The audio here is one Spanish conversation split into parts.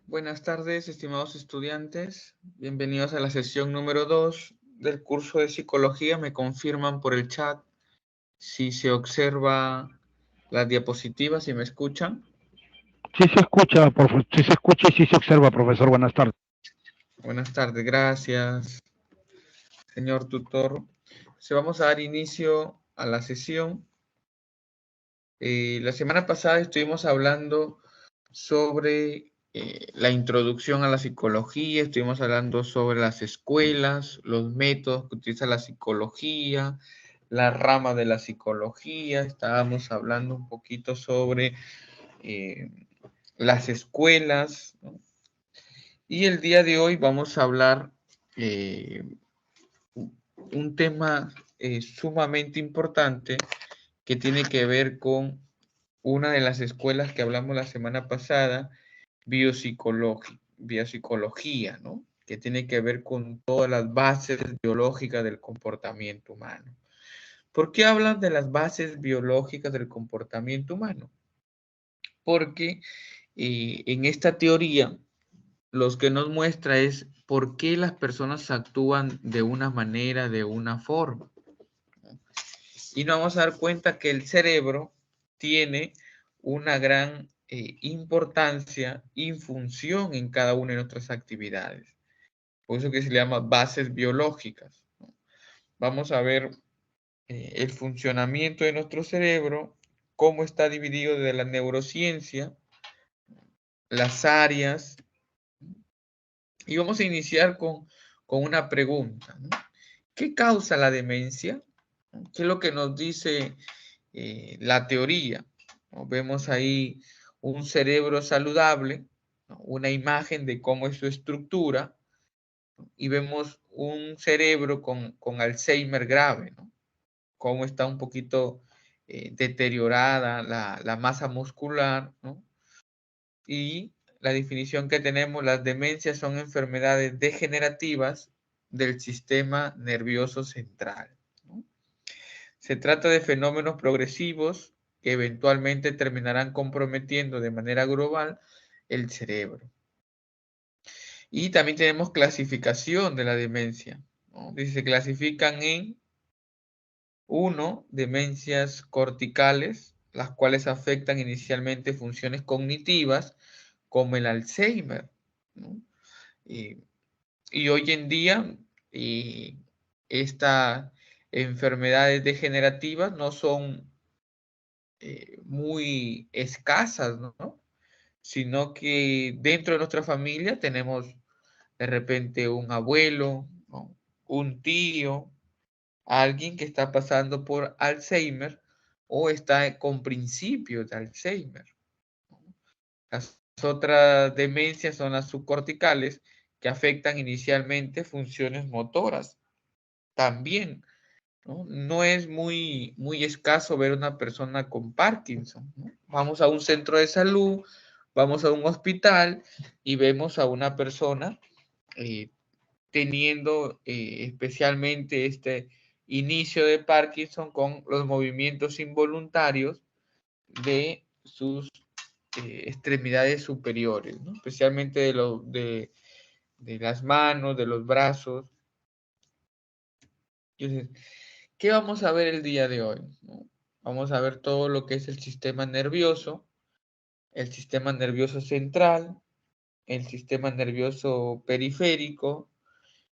Buenas tardes, estimados estudiantes. Bienvenidos a la sesión número 2 del curso de psicología. Me confirman por el chat si se observa las diapositivas, si me escuchan. Sí se escucha y sí se observa, profesor. Buenas tardes. Buenas tardes, gracias, señor tutor. Vamos a dar inicio a la sesión. La semana pasada estuvimos hablando sobre la introducción a la psicología, estuvimos hablando sobre las escuelas, los métodos que utiliza la psicología, la rama de la psicología, estábamos hablando un poquito sobre eh, las escuelas, ¿no? Y el día de hoy vamos a hablar eh, un tema sumamente importante que tiene que ver con una de las escuelas que hablamos la semana pasada, biopsicología, ¿no? Que tiene que ver con todas las bases biológicas del comportamiento humano. ¿Por qué hablan de las bases biológicas del comportamiento humano? Porque en esta teoría, lo que nos muestra es por qué las personas actúan de una manera, de una forma. Y nos vamos a dar cuenta que el cerebro tiene una gran importancia y función en cada una de nuestras actividades. Por eso que se le llama bases biológicas, ¿no? Vamos a ver el funcionamiento de nuestro cerebro, cómo está dividido de la neurociencia, las áreas, y vamos a iniciar con una pregunta, ¿no? ¿Qué causa la demencia? ¿Qué es lo que nos dice la teoría? ¿No? Vemos ahí un cerebro saludable, ¿no? Una imagen de cómo es su estructura, ¿no? Y vemos un cerebro con Alzheimer grave, ¿no? Cómo está un poquito deteriorada la masa muscular, ¿no? Y la definición que tenemos, las demencias son enfermedades degenerativas del sistema nervioso central, ¿no? Se trata de fenómenos progresivos que eventualmente terminarán comprometiendo de manera global el cerebro. Y también tenemos clasificación de la demencia, ¿no? Dice, se clasifican en 1, demencias corticales, las cuales afectan inicialmente funciones cognitivas, como el Alzheimer, ¿no? Y, y hoy en día, estas enfermedades degenerativas no son muy escasas, ¿no? Sino que dentro de nuestra familia tenemos de repente un abuelo, ¿no? Un tío, alguien que está pasando por Alzheimer o está con principios de Alzheimer, ¿no? Las otras demencias son las subcorticales, que afectan inicialmente funciones motoras. También, ¿no? No es muy escaso ver una persona con Parkinson, ¿no? Vamos a un centro de salud, vamos a un hospital y vemos a una persona eh, teniendo especialmente este inicio de Parkinson con los movimientos involuntarios de sus extremidades superiores, ¿no? Especialmente de las manos, de los brazos. Entonces, ¿qué vamos a ver el día de hoy? ¿No? Vamos a ver todo lo que es el sistema nervioso central, el sistema nervioso periférico,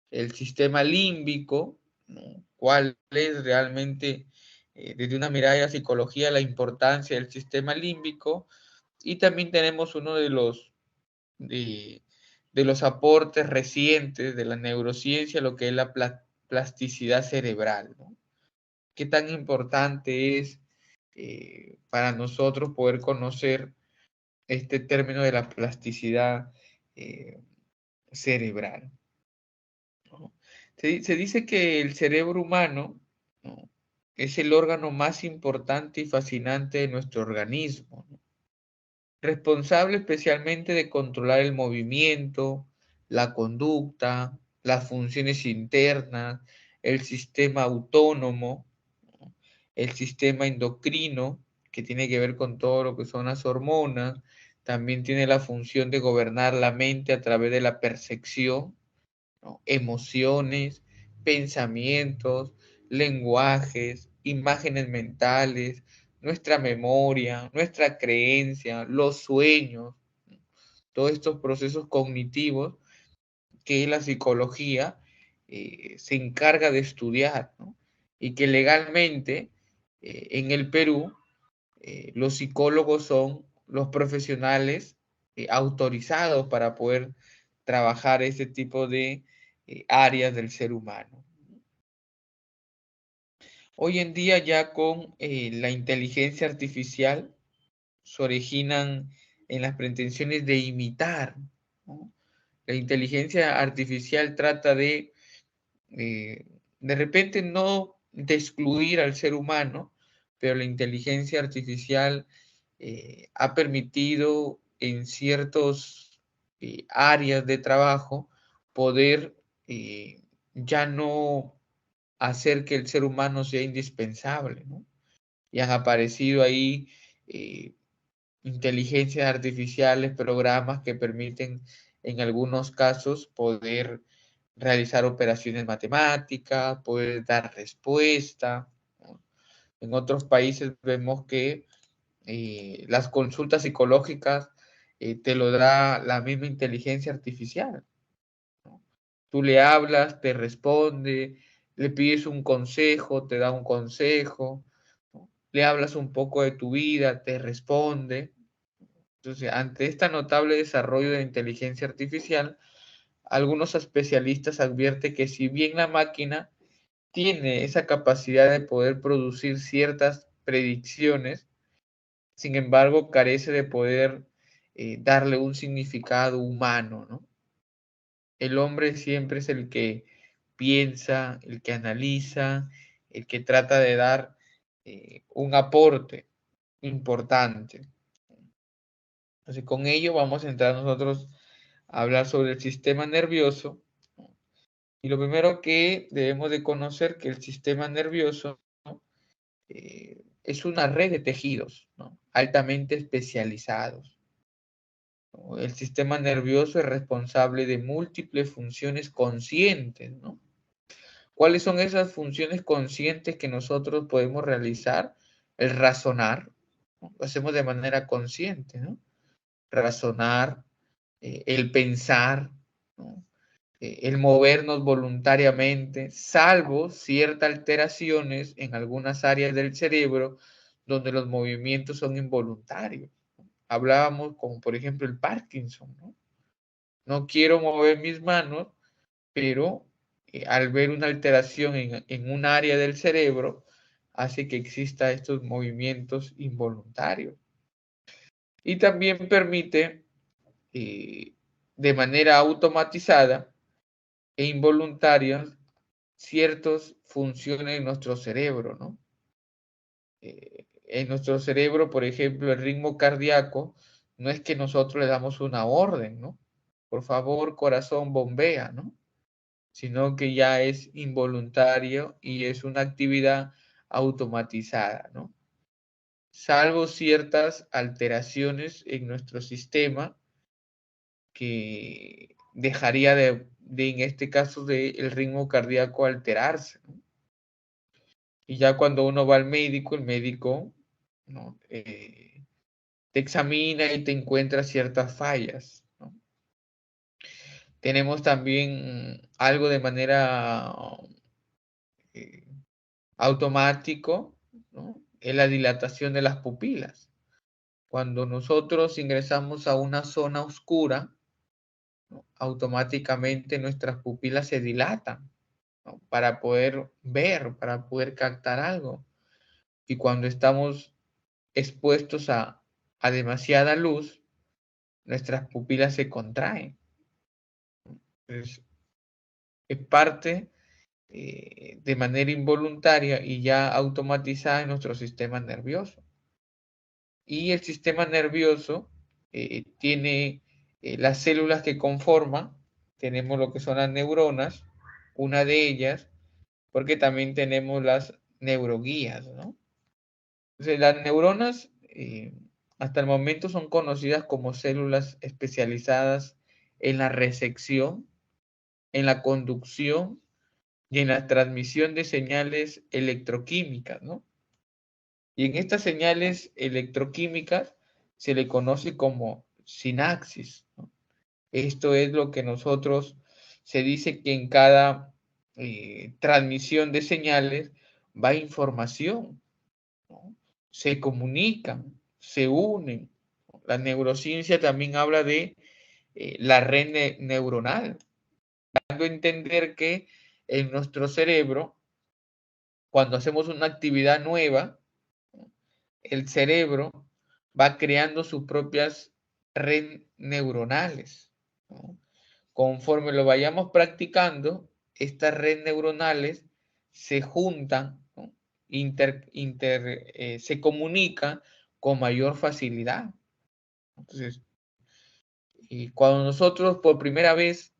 el sistema límbico, ¿no? ¿Cuál es realmente, desde una mirada de la psicología, la importancia del sistema límbico? Y también tenemos uno de, de los aportes recientes de la neurociencia, lo que es la plasticidad cerebral, ¿no? ¿Qué tan importante es para nosotros poder conocer este término de la plasticidad eh, cerebral, ¿no? Se dice que el cerebro humano, ¿no? Es el órgano más importante y fascinante de nuestro organismo, ¿no? Responsable especialmente de controlar el movimiento, la conducta, las funciones internas, el sistema autónomo, ¿no? El sistema endocrino, que tiene que ver con todo lo que son las hormonas, también tiene la función de gobernar la mente a través de la percepción, ¿no? Emociones, pensamientos, lenguajes, imágenes mentales, nuestra memoria, nuestra creencia, los sueños, todos estos procesos cognitivos que la psicología se encarga de estudiar, ¿no? Y que legalmente en el Perú los psicólogos son los profesionales autorizados para poder trabajar este tipo de áreas del ser humano. Hoy en día ya con la inteligencia artificial se originan en las pretensiones de imitar, ¿no? La inteligencia artificial trata de repente no de excluir al ser humano, pero la inteligencia artificial ha permitido en ciertas áreas de trabajo poder ya no hacer que el ser humano sea indispensable, ¿no? Y han aparecido ahí eh, inteligencias artificiales, programas que permiten en algunos casos poder realizar operaciones matemáticas, poder dar respuesta, ¿no? En otros países vemos que las consultas psicológicas te lo da la misma inteligencia artificial, ¿no? Tú le hablas, te responde, le pides un consejo, te da un consejo, ¿no? Le hablas un poco de tu vida, te responde. Entonces, ante este notable desarrollo de inteligencia artificial, algunos especialistas advierten que si bien la máquina tiene esa capacidad de poder producir ciertas predicciones, sin embargo, carece de poder darle un significado humano, ¿no? El hombre siempre es el que piensa, el que analiza, el que trata de dar un aporte importante. Entonces, con ello vamos a entrar nosotros a hablar sobre el sistema nervioso. Y lo primero que debemos de conocer que el sistema nervioso, ¿no? Es una red de tejidos, ¿no? Altamente especializados, ¿no? El sistema nervioso es responsable de múltiples funciones conscientes, ¿no? ¿Cuáles son esas funciones conscientes que nosotros podemos realizar? El razonar, ¿no? Lo hacemos de manera consciente, ¿no? Razonar, el pensar, ¿no? El movernos voluntariamente, salvo ciertas alteraciones en algunas áreas del cerebro donde los movimientos son involuntarios. Hablábamos como por ejemplo el Parkinson, ¿no? No quiero mover mis manos, pero al ver una alteración en un área del cerebro, hace que exista estos movimientos involuntarios. Y también permite eh, de manera automatizada e involuntaria ciertas funciones en nuestro cerebro, ¿no? En nuestro cerebro, por ejemplo, el ritmo cardíaco no es que nosotros le damos una orden, ¿no? Por favor, corazón, bombea, ¿no? Sino que ya es involuntario y es una actividad automatizada, ¿no? Salvo ciertas alteraciones en nuestro sistema que dejaría en este caso, el ritmo cardíaco alterarse, ¿no? Y ya cuando uno va al médico, el médico, ¿no? Te examina y te encuentra ciertas fallas, ¿no? Tenemos también algo de manera eh, automático, ¿no? Es la dilatación de las pupilas. Cuando nosotros ingresamos a una zona oscura, ¿no? Automáticamente nuestras pupilas se dilatan, ¿no? Para poder ver, para poder captar algo. Y cuando estamos expuestos a demasiada luz, nuestras pupilas se contraen. Es parte de manera involuntaria y ya automatizada en nuestro sistema nervioso. Y el sistema nervioso tiene las células que conforman, tenemos lo que son las neuronas, una de ellas, porque también tenemos las neuroguías, ¿no? Entonces, las neuronas hasta el momento son conocidas como células especializadas en la recepción, en la conducción y en la transmisión de señales electroquímicas, ¿no? Y en estas señales electroquímicas se le conoce como sinapsis, ¿no? Esto es lo que nosotros se dice que en cada transmisión de señales va información, ¿no? Se comunican, se unen. La neurociencia también habla de la red neuronal, dando a entender que en nuestro cerebro, cuando hacemos una actividad nueva, el cerebro va creando sus propias redes neuronales, ¿no? Conforme lo vayamos practicando, estas redes neuronales se juntan, ¿no? Se comunican con mayor facilidad. Entonces, y cuando nosotros por primera vez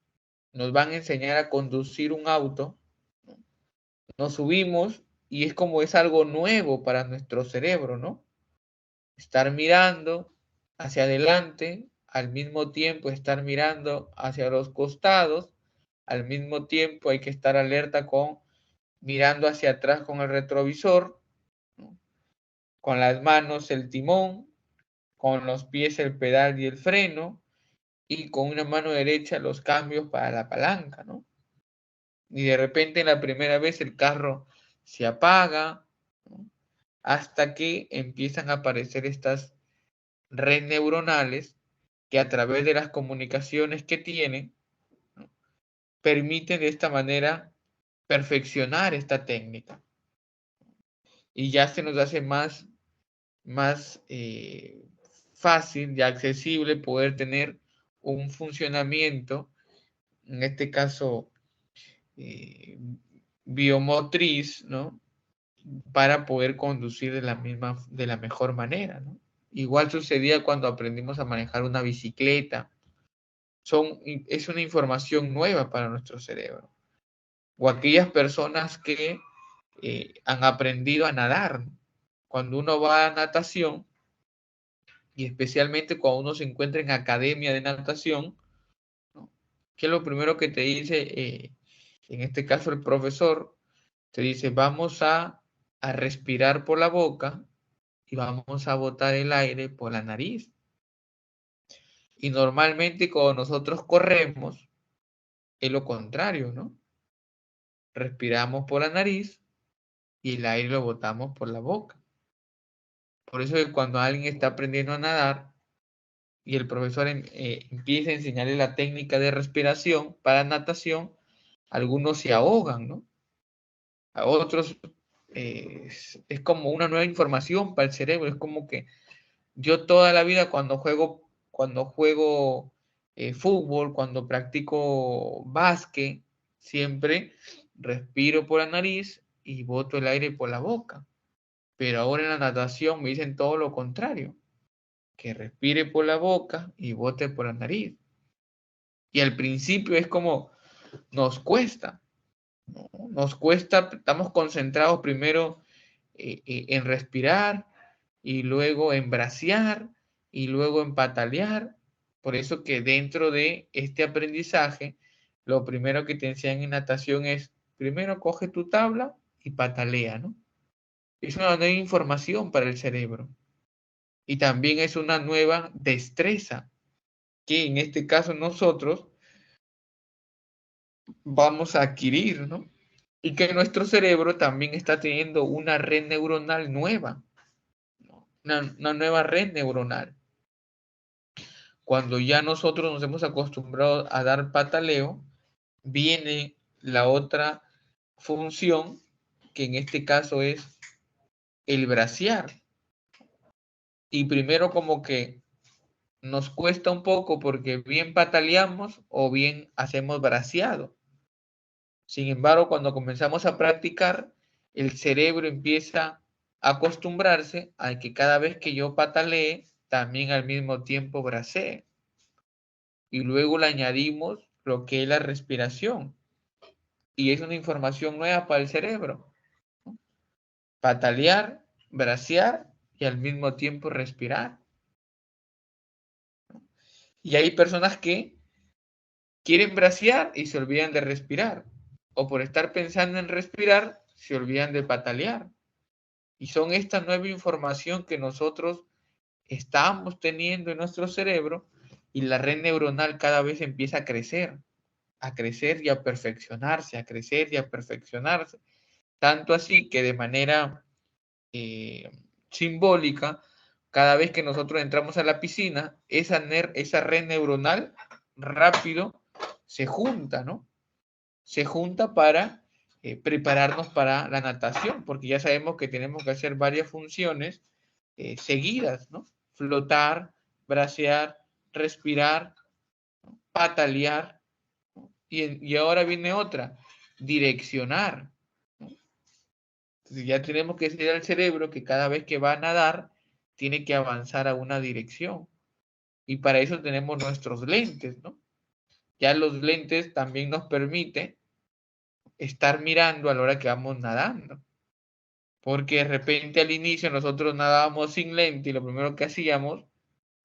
nos van a enseñar a conducir un auto, ¿no? Nos subimos y es como es algo nuevo para nuestro cerebro, ¿no? Estar mirando hacia adelante, al mismo tiempo estar mirando hacia los costados, al mismo tiempo hay que estar alerta con mirando hacia atrás con el retrovisor, ¿no? Con las manos el timón, con los pies el pedal y el freno, y con una mano derecha los cambios para la palanca, ¿no? Y de repente la primera vez el carro se apaga, ¿no? Hasta que empiezan a aparecer estas redes neuronales que a través de las comunicaciones que tienen, ¿no? Permiten de esta manera perfeccionar esta técnica. Y ya se nos hace más fácil y accesible poder tener un funcionamiento, en este caso eh, biomotriz, ¿no? Para poder conducir de la mejor manera, ¿no? Igual sucedía cuando aprendimos a manejar una bicicleta. Es una información nueva para nuestro cerebro. O aquellas personas que han aprendido a nadar. Cuando uno va a natación, y especialmente cuando uno se encuentra en academia de natación, ¿no? ¿Qué es lo primero que te dice? En este caso el profesor te dice, vamos a respirar por la boca y vamos a botar el aire por la nariz. Y normalmente cuando nosotros corremos, es lo contrario, ¿no? Respiramos por la nariz y el aire lo botamos por la boca. Por eso es cuando alguien está aprendiendo a nadar y el profesor empieza a enseñarle la técnica de respiración para natación, algunos se ahogan, ¿no? A otros es como una nueva información para el cerebro. Es como que yo toda la vida cuando juego fútbol, cuando practico básquet, siempre respiro por la nariz y boto el aire por la boca. Pero ahora en la natación me dicen todo lo contrario, que respire por la boca y bote por la nariz. Y al principio es como nos cuesta, ¿no? Nos cuesta, estamos concentrados primero en respirar y luego en bracear y luego en patalear. Por eso que dentro de este aprendizaje, lo primero que te enseñan en natación es, primero coge tu tabla y patalea, ¿no? Es una nueva información para el cerebro. Y también es una nueva destreza que en este caso nosotros vamos a adquirir, ¿no? Y que nuestro cerebro también está teniendo una red neuronal nueva, ¿no? Una nueva red neuronal. Cuando ya nosotros nos hemos acostumbrado a dar pataleo, viene la otra función, que en este caso es el bracear. Y primero como que nos cuesta un poco porque bien pataleamos o bien hacemos braceado. Sin embargo, cuando comenzamos a practicar, el cerebro empieza a acostumbrarse a que cada vez que yo patalee, también al mismo tiempo bracee. Y luego le añadimos lo que es la respiración. Y es una información nueva para el cerebro, ¿no? Patalear, bracear y al mismo tiempo respirar. Y hay personas que quieren bracear y se olvidan de respirar. O por estar pensando en respirar, se olvidan de patalear. Y son esta nueva información que nosotros estamos teniendo en nuestro cerebro y la red neuronal cada vez empieza a crecer y a perfeccionarse, a crecer y a perfeccionarse. Tanto así que de manera simbólica, cada vez que nosotros entramos a la piscina, esa red neuronal rápido se junta, ¿no? Se junta para prepararnos para la natación, porque ya sabemos que tenemos que hacer varias funciones seguidas, ¿no? Flotar, bracear, respirar, patalear, ¿no? Y ahora viene otra, direccionar, ¿no? Entonces ya tenemos que decir al cerebro que cada vez que va a nadar, tiene que avanzar a una dirección. Y para eso tenemos nuestros lentes, ¿no? Ya los lentes también nos permiten estar mirando a la hora que vamos nadando. Porque de repente al inicio nosotros nadábamos sin lente y lo primero que hacíamos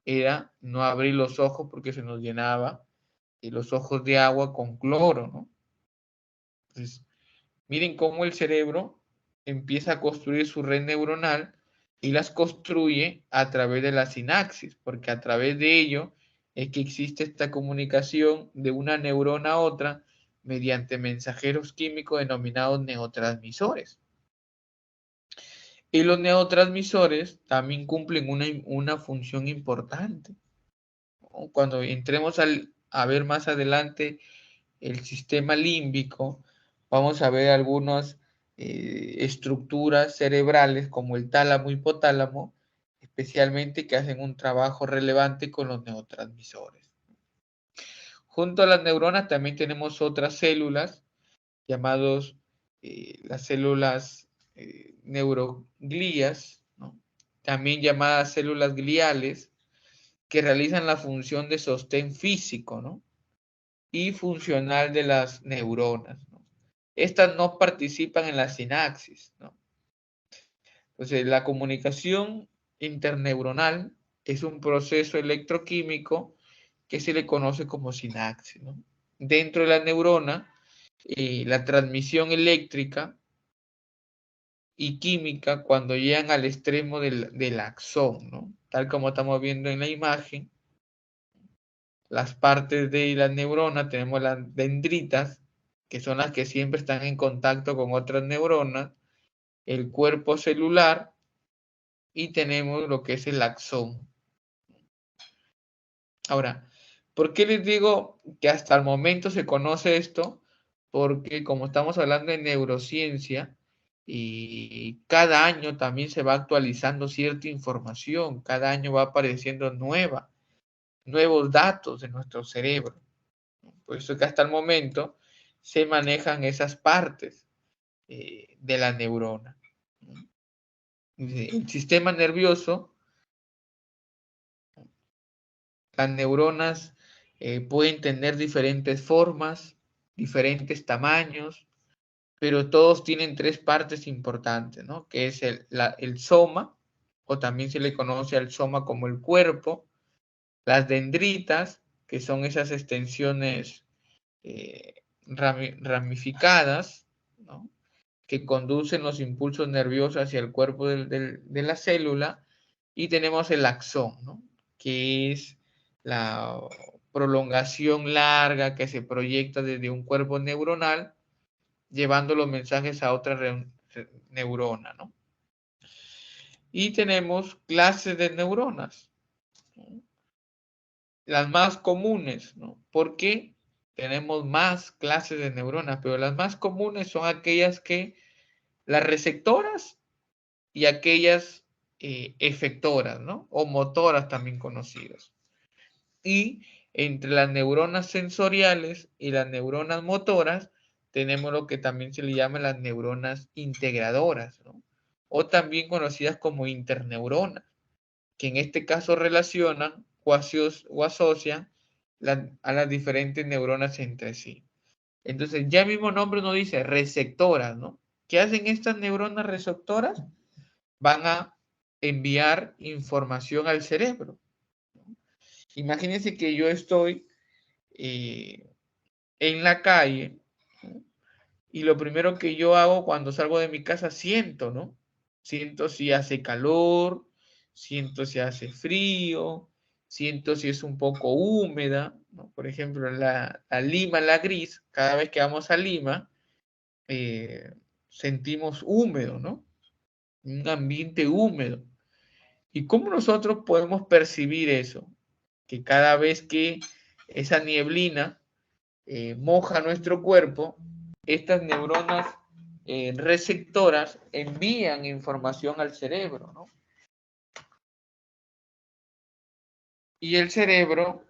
era no abrir los ojos porque se nos llenaba los ojos de agua con cloro, ¿no? Entonces, miren cómo el cerebro empieza a construir su red neuronal y las construye a través de la sinapsis, porque a través de ello es que existe esta comunicación de una neurona a otra mediante mensajeros químicos denominados neurotransmisores. Y los neurotransmisores también cumplen una función importante. Cuando entremos a ver más adelante el sistema límbico, vamos a ver algunas estructuras cerebrales como el tálamo, hipotálamo, especialmente que hacen un trabajo relevante con los neurotransmisores. Junto a las neuronas también tenemos otras células llamadas las células neuroglías, ¿no? También llamadas células gliales, que realizan la función de sostén físico, ¿no? Y funcional de las neuronas, ¿no? Estas no participan en la sinapsis, ¿no? Entonces, la comunicación interneuronal es un proceso electroquímico que se le conoce como sinapsis, ¿no? Dentro de la neurona, la transmisión eléctrica y química cuando llegan al extremo del axón, ¿no? Tal como estamos viendo en la imagen, las partes de la neurona, tenemos las dendritas, que son las que siempre están en contacto con otras neuronas, el cuerpo celular y tenemos lo que es el axón. Ahora, ¿por qué les digo que hasta el momento se conoce esto? Porque como estamos hablando de neurociencia y cada año también se va actualizando cierta información, cada año va apareciendo nuevos datos de nuestro cerebro. Por eso que hasta el momento se manejan esas partes de la neurona. El sistema nervioso, las neuronas pueden tener diferentes formas, diferentes tamaños, pero todos tienen tres partes importantes, ¿no? Que es el soma, o también se le conoce al soma como el cuerpo, las dendritas, que son esas extensiones ramificadas, ¿no? Que conducen los impulsos nerviosos hacia el cuerpo de la célula, y tenemos el axón, ¿no? Que es la prolongación larga que se proyecta desde un cuerpo neuronal, llevando los mensajes a otra neurona, ¿no? Y tenemos clases de neuronas, ¿no? Las más comunes, ¿no? Porque tenemos más clases de neuronas, pero las más comunes son aquellas que las receptoras y aquellas efectoras, ¿no? O motoras también conocidas. Y entre las neuronas sensoriales y las neuronas motoras tenemos lo que también se le llama las neuronas integradoras, ¿no? O también conocidas como interneuronas, que en este caso relacionan o asocian a las diferentes neuronas entre sí. Entonces, ya el mismo nombre nos dice receptoras, ¿no? ¿Qué hacen estas neuronas receptoras? Van a enviar información al cerebro, ¿no? Imagínense que yo estoy en la calle, ¿no? Y lo primero que yo hago cuando salgo de mi casa, siento, ¿no? Siento si hace calor, siento si hace frío, siento si es un poco húmeda, ¿no? Por ejemplo, la Lima, la gris, cada vez que vamos a Lima, eh, sentimos húmedo, ¿no? Un ambiente húmedo. ¿Y cómo nosotros podemos percibir eso? Que cada vez que esa nieblina moja nuestro cuerpo, estas neuronas receptoras envían información al cerebro, ¿no? Y el cerebro,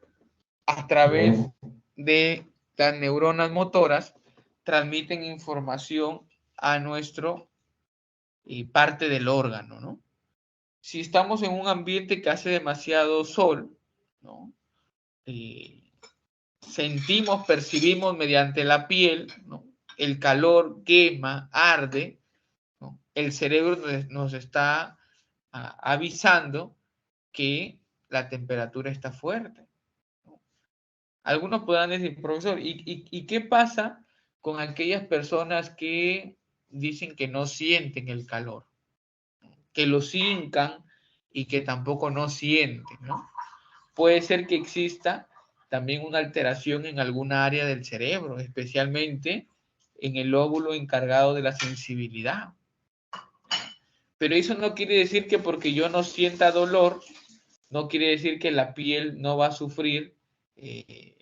a través de las neuronas motoras, transmiten información a nuestro parte del órgano, ¿no? Si estamos en un ambiente que hace demasiado sol, ¿no? Sentimos, percibimos mediante la piel, ¿no? El calor quema, arde, ¿no? El cerebro nos está avisando que la temperatura está fuerte, ¿no? Algunos podrán decir, profesor, ¿y qué pasa con aquellas personas que dicen que no sienten el calor, que lo sincan y que tampoco no sienten, ¿no? Puede ser que exista también una alteración en alguna área del cerebro, especialmente en el lóbulo encargado de la sensibilidad. Pero eso no quiere decir que porque yo no sienta dolor, no quiere decir que la piel no va a sufrir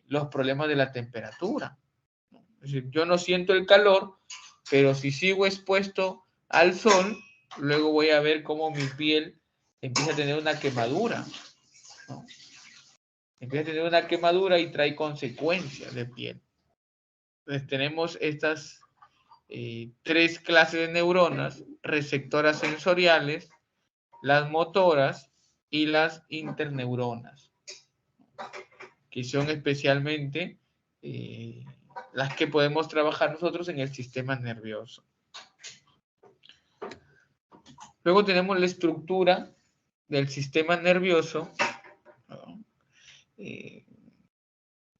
los problemas de la temperatura. Es decir, yo no siento el calor, pero si sigo expuesto al sol, luego voy a ver cómo mi piel empieza a tener una quemadura, ¿no? Empieza a tener una quemadura y trae consecuencias de piel. Entonces tenemos estas tres clases de neuronas: receptoras sensoriales, las motoras y las interneuronas, que son especialmente las que podemos trabajar nosotros en el sistema nervioso. Luego tenemos la estructura del sistema nervioso, ¿no?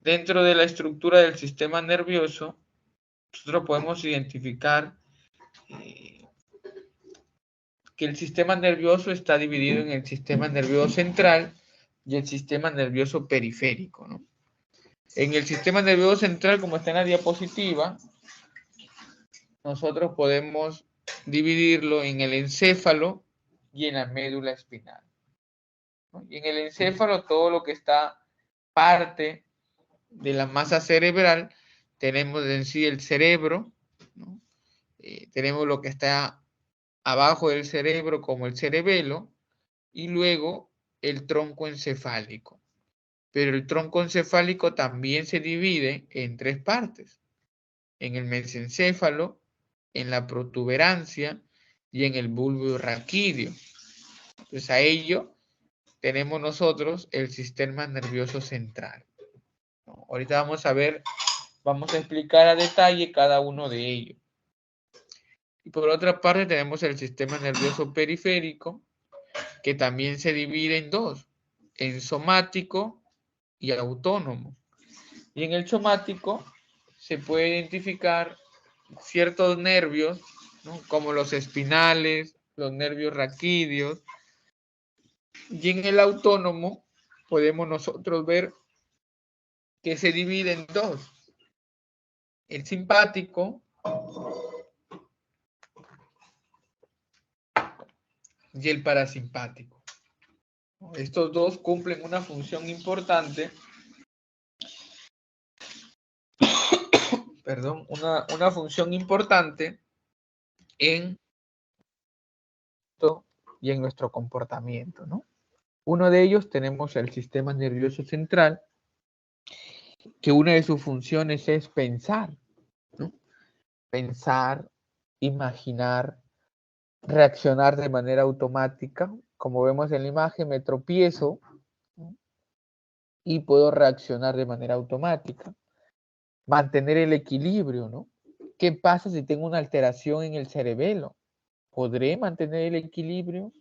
Dentro de la estructura del sistema nervioso, nosotros podemos identificar que el sistema nervioso está dividido en el sistema nervioso central y el sistema nervioso periférico, ¿no? En el sistema nervioso central, como está en la diapositiva, nosotros podemos dividirlo en el encéfalo y en la médula espinal, ¿no? Y en el encéfalo, todo lo que está parte de la masa cerebral, tenemos en sí el cerebro, ¿no? Tenemos lo que está abajo del cerebro como el cerebelo, y luego el tronco encefálico. Pero el tronco encefálico también se divide en tres partes: en el mesencéfalo, en la protuberancia y en el bulbo raquídeo. Entonces a ello tenemos nosotros el sistema nervioso central, ¿no? Ahorita vamos a explicar a detalle cada uno de ellos. Y por otra parte tenemos el sistema nervioso periférico, que también se divide en dos: en somático y autónomo. Y en el somático se puede identificar ciertos nervios, ¿no? Como los espinales, los nervios raquídeos. Y en el autónomo podemos nosotros ver que se divide en dos: el simpático y el parasimpático. Estos dos cumplen una función importante, perdón, una función importante en y en nuestro comportamiento, ¿no? Uno de ellos tenemos el sistema nervioso central, que una de sus funciones es pensar, ¿no? Pensar, imaginar, reaccionar de manera automática. Como vemos en la imagen, me tropiezo, ¿no? Y puedo reaccionar de manera automática. Mantener el equilibrio, ¿no? ¿Qué pasa si tengo una alteración en el cerebelo? ¿Podré mantener el equilibrio?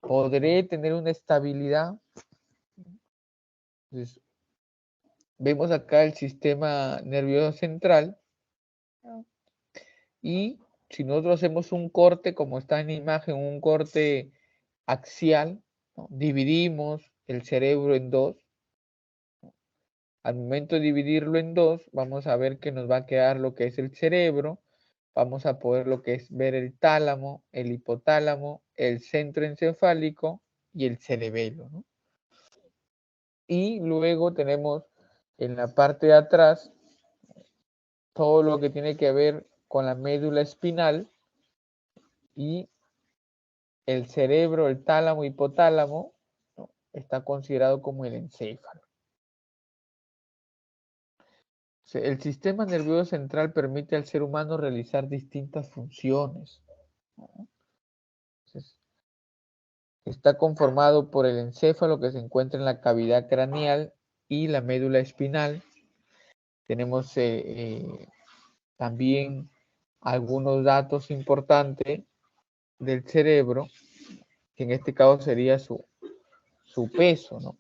¿Podré tener una estabilidad? Entonces, vemos acá el sistema nervioso central y si nosotros hacemos un corte, como está en la imagen, un corte axial, ¿no? Dividimos el cerebro en dos. Al momento de dividirlo en dos, vamos a ver que nos va a quedar lo que es el cerebro, vamos a poder lo que es ver el tálamo, el hipotálamo, el centro encefálico y el cerebelo, ¿no? Y luego tenemos en la parte de atrás todo lo que tiene que ver con la médula espinal y el cerebro, el tálamo, hipotálamo, ¿no? Está considerado como el encéfalo. El sistema nervioso central permite al ser humano realizar distintas funciones, ¿no? Entonces, está conformado por el encéfalo que se encuentra en la cavidad craneal y la médula espinal. Tenemos también algunos datos importantes del cerebro, que en este caso sería su peso, ¿no?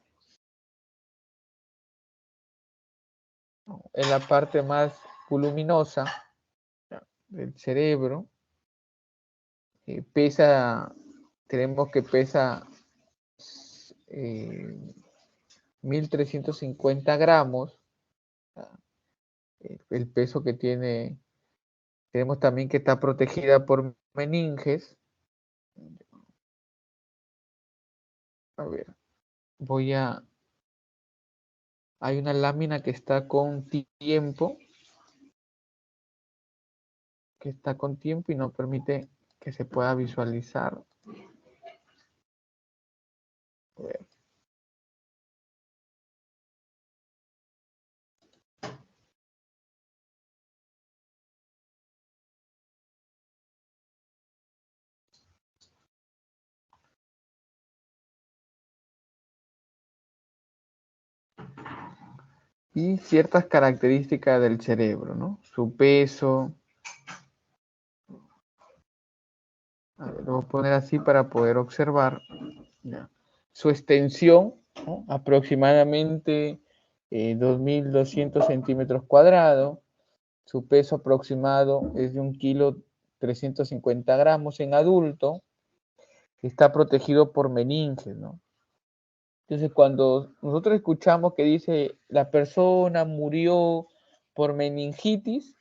En la parte más voluminosa del cerebro, tenemos que pesa 1350 gramos, el peso que tiene. Tenemos también que está protegida por meninges. A ver, hay una lámina que está con tiempo, y no permite que se pueda visualizar. A ver. Y ciertas características del cerebro, ¿no? Su peso. A ver, lo voy a poner así para poder observar. Ya. Su extensión, ¿no? Aproximadamente 2.200 centímetros cuadrados. Su peso aproximado es de 1,350 gramos en adulto. Está protegido por meninges, ¿no? Entonces, cuando nosotros escuchamos que dice la persona murió por meningitis,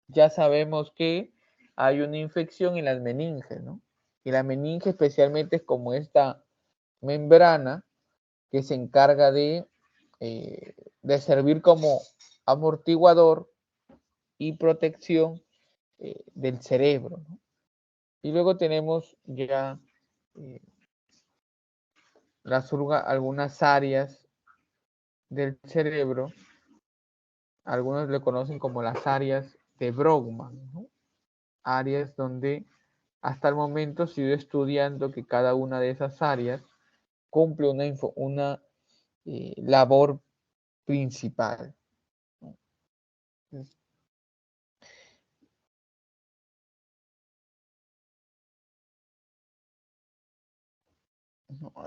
ya sabemos que hay una infección en las meninges, ¿no? Y la meninge especialmente es como esta membrana que se encarga de servir como amortiguador y protección del cerebro, ¿no? Y luego tenemos ya algunas áreas del cerebro, algunos le conocen como las áreas de Brodmann, ¿no? Áreas donde hasta el momento se ha ido estudiando que cada una de esas áreas cumple una labor principal, ¿no? Entonces,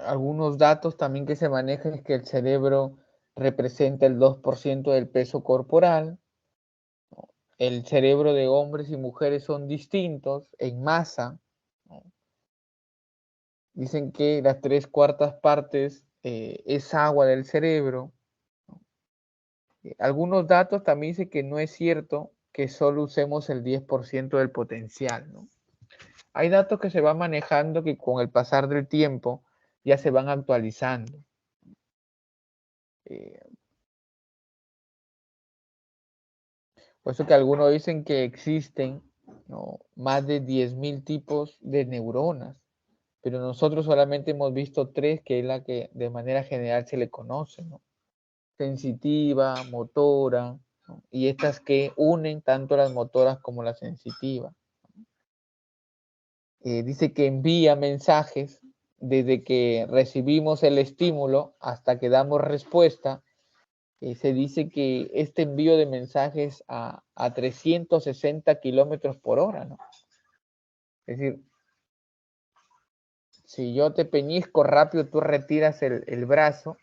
algunos datos también que se manejan es que el cerebro representa el 2% del peso corporal. El cerebro de hombres y mujeres son distintos en masa, ¿no? Dicen que las 3/4 partes es agua del cerebro, ¿no? Algunos datos también dicen que no es cierto que solo usemos el 10% del potencial, ¿no? Hay datos que se van manejando que con el pasar del tiempo ya se van actualizando. Eh, por eso que algunos dicen que existen, ¿no?, más de 10.000 tipos de neuronas, pero nosotros solamente hemos visto 3, que es la que de manera general se le conoce, ¿no? Sensitiva, motora, ¿no? Y estas que unen tanto las motoras como las sensitivas. Dice que envía mensajes desde que recibimos el estímulo hasta que damos respuesta. Se dice que este envío de mensajes a 360 kilómetros por hora, ¿no? Es decir, si yo te peñisco rápido, tú retiras el brazo,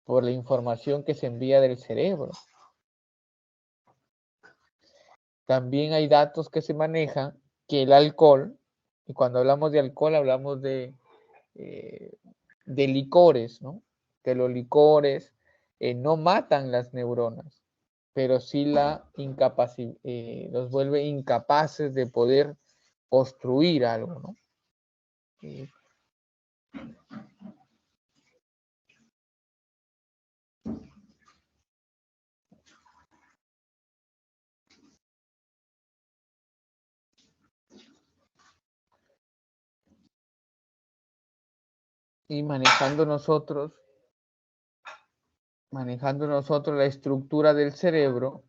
por la información que se envía del cerebro. También hay datos que se manejan que el alcohol, y cuando hablamos de alcohol hablamos de licores, ¿no? Que los licores no matan las neuronas, pero sí los vuelve incapaces de poder construir algo, ¿no? Y manejando nosotros la estructura del cerebro,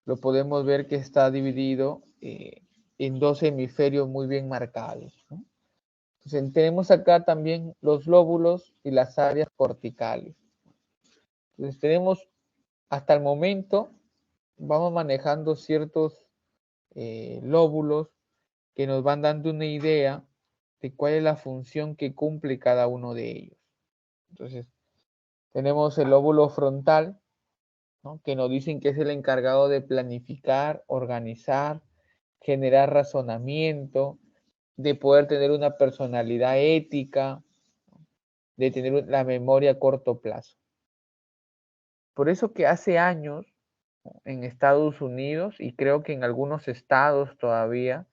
lo podemos ver que está dividido en dos hemisferios muy bien marcados, ¿no? Entonces, tenemos acá también los lóbulos y las áreas corticales. Entonces, tenemos hasta el momento, vamos manejando ciertos lóbulos que nos van dando una idea de cuál es la función que cumple cada uno de ellos. Entonces, tenemos el lóbulo frontal, ¿no? Que nos dicen que es el encargado de planificar, organizar, generar razonamiento, de poder tener una personalidad ética, de tener la memoria a corto plazo. Por eso que hace años en Estados Unidos, y creo que en algunos estados todavía,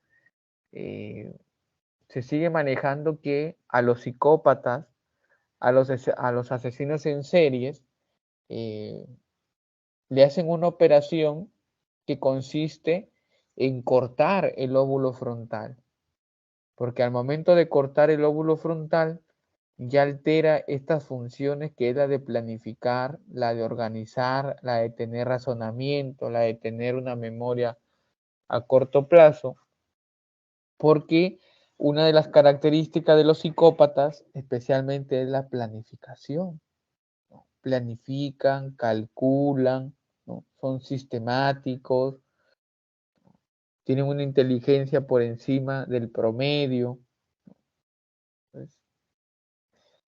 se sigue manejando que a los psicópatas, a los asesinos en series, le hacen una operación que consiste en cortar el lóbulo frontal. Porque al momento de cortar el lóbulo frontal, ya altera estas funciones que es la de planificar, la de organizar, la de tener razonamiento, la de tener una memoria a corto plazo, porque una de las características de los psicópatas especialmente es la planificación, ¿no? Planifican, calculan, ¿no? Son sistemáticos, tienen una inteligencia por encima del promedio.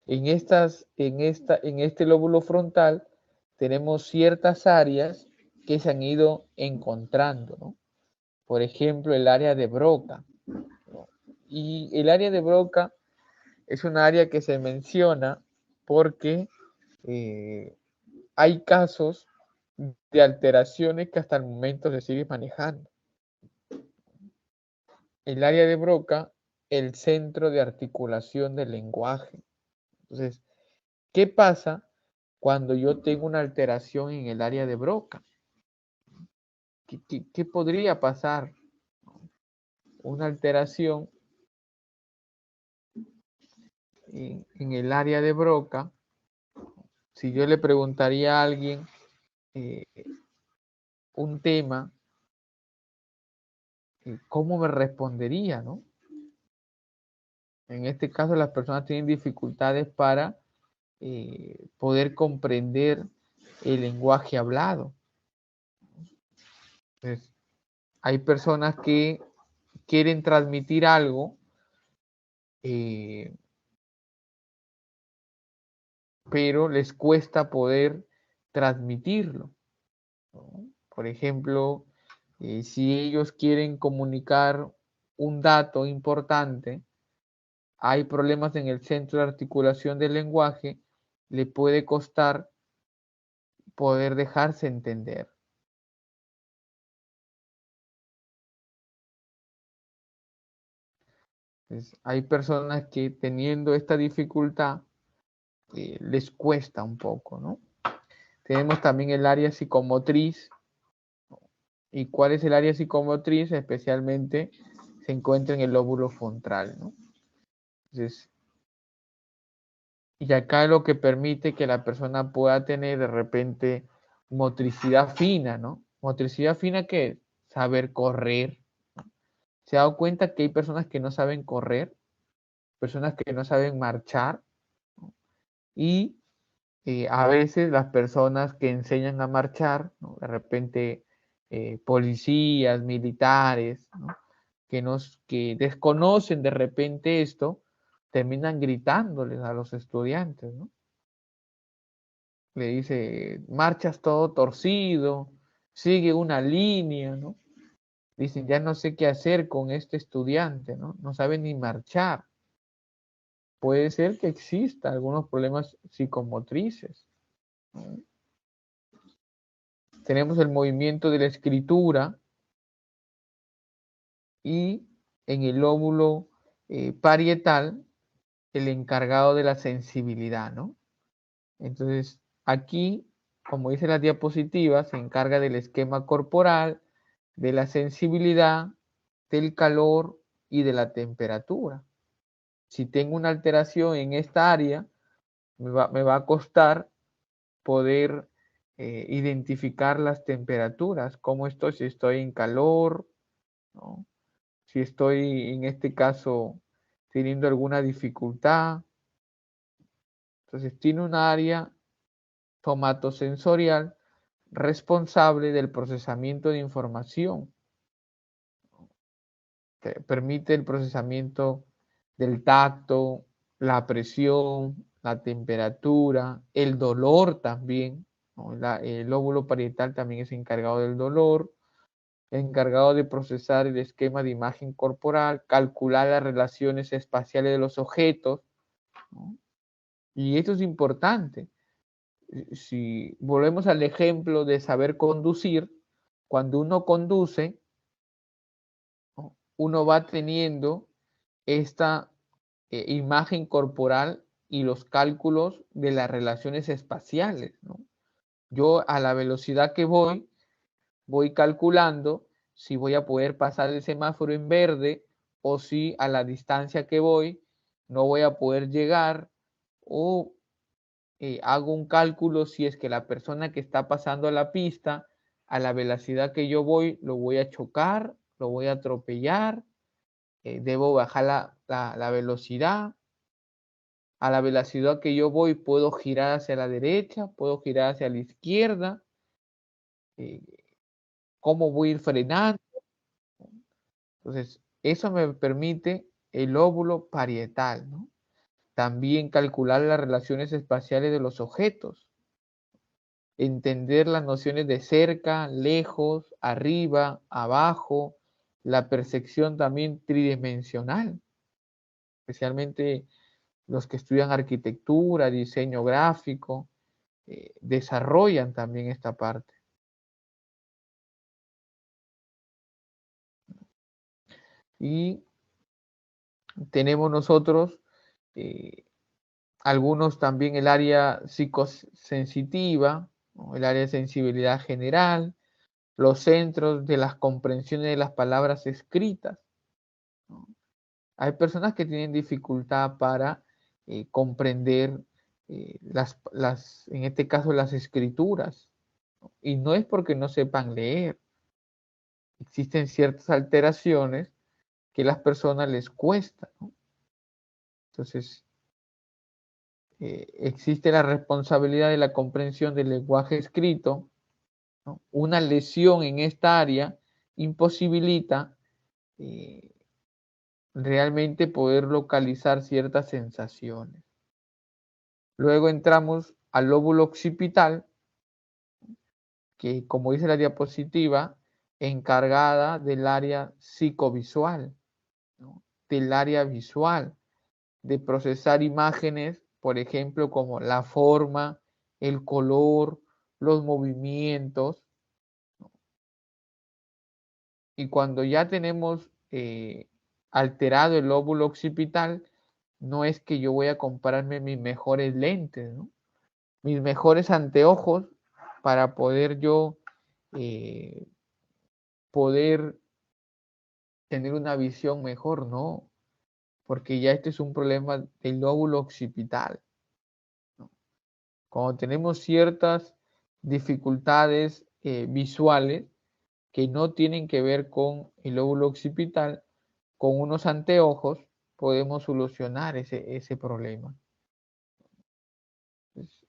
En este lóbulo frontal tenemos ciertas áreas que se han ido encontrando, ¿no? Por ejemplo, el área de Broca, ¿no? Y el área de Broca es un área que se menciona porque hay casos de alteraciones que hasta el momento se siguen manejando. El área de Broca, el centro de articulación del lenguaje. Entonces, ¿qué pasa cuando yo tengo una alteración en el área de Broca? ¿Qué podría pasar? Una alteración en el área de Broca. Si yo le preguntaría a alguien un tema, ¿cómo me respondería, no? En este caso, las personas tienen dificultades para poder comprender el lenguaje hablado. Entonces, hay personas que quieren transmitir algo, pero les cuesta poder transmitirlo, ¿no? Por ejemplo, si ellos quieren comunicar un dato importante, hay problemas en el centro de articulación del lenguaje, le puede costar poder dejarse entender. Entonces, hay personas que teniendo esta dificultad les cuesta un poco, ¿no? Tenemos también el área psicomotriz. ¿Y cuál es el área psicomotriz? Especialmente se encuentra en el lóbulo frontal, ¿no? Entonces, y acá es lo que permite que la persona pueda tener de repente motricidad fina, ¿no? Motricidad fina, ¿qué es? Saber correr. ¿Se ha dado cuenta que hay personas que no saben correr? Personas que no saben marchar, ¿no? Y a veces las personas que enseñan a marchar, ¿no? De repente policías, militares, ¿no? que desconocen de repente esto, terminan gritándoles a los estudiantes, ¿no? le dice, marchas todo torcido, sigue una línea, ¿no? Dicen, ya no sé qué hacer con este estudiante, ¿no? No sabe ni marchar. Puede ser que exista algunos problemas psicomotrices, ¿no? Tenemos el movimiento de la escritura y en el lóbulo parietal, el encargado de la sensibilidad, ¿no? Entonces, aquí, como dice la diapositiva, se encarga del esquema corporal, de la sensibilidad, del calor y de la temperatura. Si tengo una alteración en esta área, me va a costar poder identificar las temperaturas, cómo estoy, si estoy en calor, ¿no? Si estoy en este caso teniendo alguna dificultad. Entonces tiene un área somatosensorial responsable del procesamiento de información, que permite el procesamiento del tacto, la presión, la temperatura, el dolor también, ¿no? El lóbulo parietal también es encargado del dolor, encargado de procesar el esquema de imagen corporal, calcular las relaciones espaciales de los objetos, ¿no? Y esto es importante. Si volvemos al ejemplo de saber conducir, cuando uno conduce, ¿no? Uno va teniendo esta imagen corporal y los cálculos de las relaciones espaciales, ¿no? Yo a la velocidad que voy calculando si voy a poder pasar el semáforo en verde o si a la distancia que voy no voy a poder llegar, o hago un cálculo si es que la persona que está pasando a la pista a la velocidad que yo voy lo voy a chocar, lo voy a atropellar, debo bajar la velocidad. A la velocidad que yo voy puedo girar hacia la derecha, puedo girar hacia la izquierda, eh, cómo voy a ir frenando. Entonces, eso me permite el lóbulo parietal, ¿no? También calcular las relaciones espaciales de los objetos, entender las nociones de cerca, lejos, arriba, abajo, la percepción también tridimensional, especialmente los que estudian arquitectura, diseño gráfico, desarrollan también esta parte. Y tenemos nosotros algunos también el área psicosensitiva, ¿no? El área de sensibilidad general, los centros de las comprensiones de las palabras escritas, ¿no? Hay personas que tienen dificultad para comprender en este caso, las escrituras, ¿no? Y no es porque no sepan leer. Existen ciertas alteraciones que a las personas les cuesta, ¿no? Entonces, existe la responsabilidad de la comprensión del lenguaje escrito, ¿no? Una lesión en esta área imposibilita realmente poder localizar ciertas sensaciones. Luego entramos al lóbulo occipital, que como dice la diapositiva, encargada del área psicovisual, ¿no? Del área visual, de procesar imágenes, por ejemplo, como la forma, el color, los movimientos, ¿no? Y cuando ya tenemos alterado el lóbulo occipital, no es que yo voy a comprarme mis mejores lentes, ¿no? Mis mejores anteojos para poder yo poder tener una visión mejor, no, porque ya este es un problema del lóbulo occipital, ¿no? Cuando tenemos ciertas dificultades visuales que no tienen que ver con el lóbulo occipital, con unos anteojos podemos solucionar ese problema. Entonces,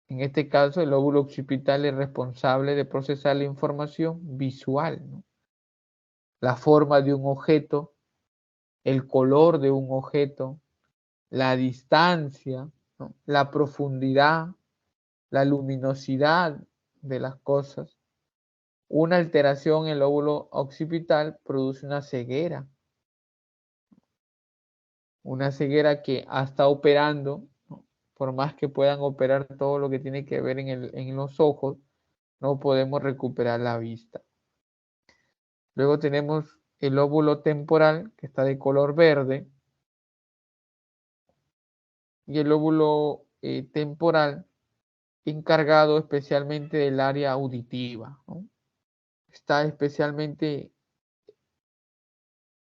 en este caso, el lóbulo occipital es responsable de procesar la información visual, ¿no? La forma de un objeto, el color de un objeto, la distancia, ¿no? La profundidad, la luminosidad de las cosas, una alteración en el lóbulo occipital produce una ceguera que está operando, ¿no? Por más que puedan operar todo lo que tiene que ver en los ojos, no podemos recuperar la vista. Luego tenemos el lóbulo temporal, que está de color verde, y el lóbulo temporal encargado especialmente del área auditiva, ¿no? Está especialmente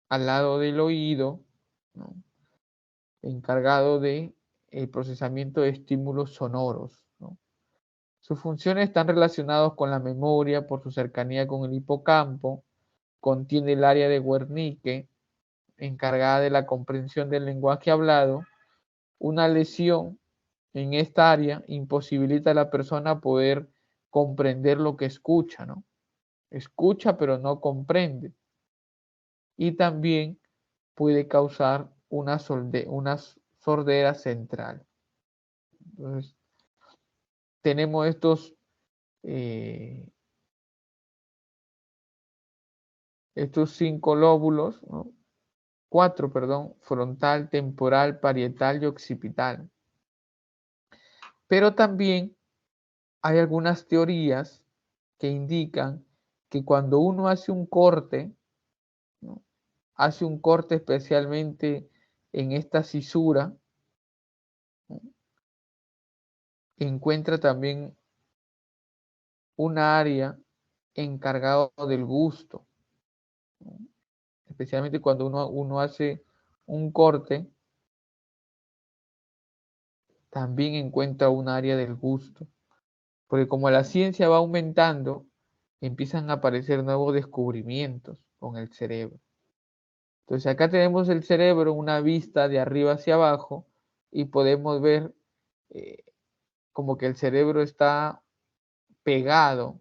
al lado del oído, ¿no? Encargado de el procesamiento de estímulos sonoros, ¿no? Sus funciones están relacionadas con la memoria por su cercanía con el hipocampo, contiene el área de Wernicke, encargada de la comprensión del lenguaje hablado. Una lesión en esta área imposibilita a la persona poder comprender lo que escucha, ¿no? Escucha pero no comprende. Y también puede causar una sordera central. Entonces, tenemos estos 5 lóbulos, ¿no? 4, perdón, frontal, temporal, parietal y occipital. Pero también hay algunas teorías que indican que cuando uno hace un corte, ¿no? Hace un corte especialmente en esta cisura, ¿no? Encuentra también una área encargada del gusto, ¿no? Especialmente cuando uno hace un corte, también encuentra un área del gusto. Porque como la ciencia va aumentando, empiezan a aparecer nuevos descubrimientos con el cerebro. Entonces acá tenemos el cerebro, una vista de arriba hacia abajo, y podemos ver como que el cerebro está pegado,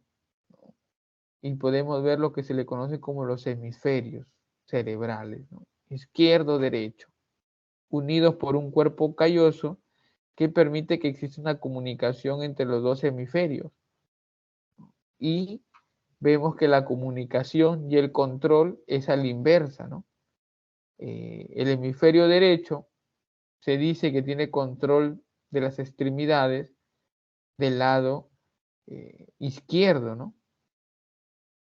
¿no? Y podemos ver lo que se le conoce como los hemisferios cerebrales, ¿no? Izquierdo, derecho, unidos por un cuerpo calloso que permite que exista una comunicación entre los dos hemisferios. Y vemos que la comunicación y el control es a la inversa, ¿no? El hemisferio derecho se dice que tiene control de las extremidades del lado izquierdo, ¿no?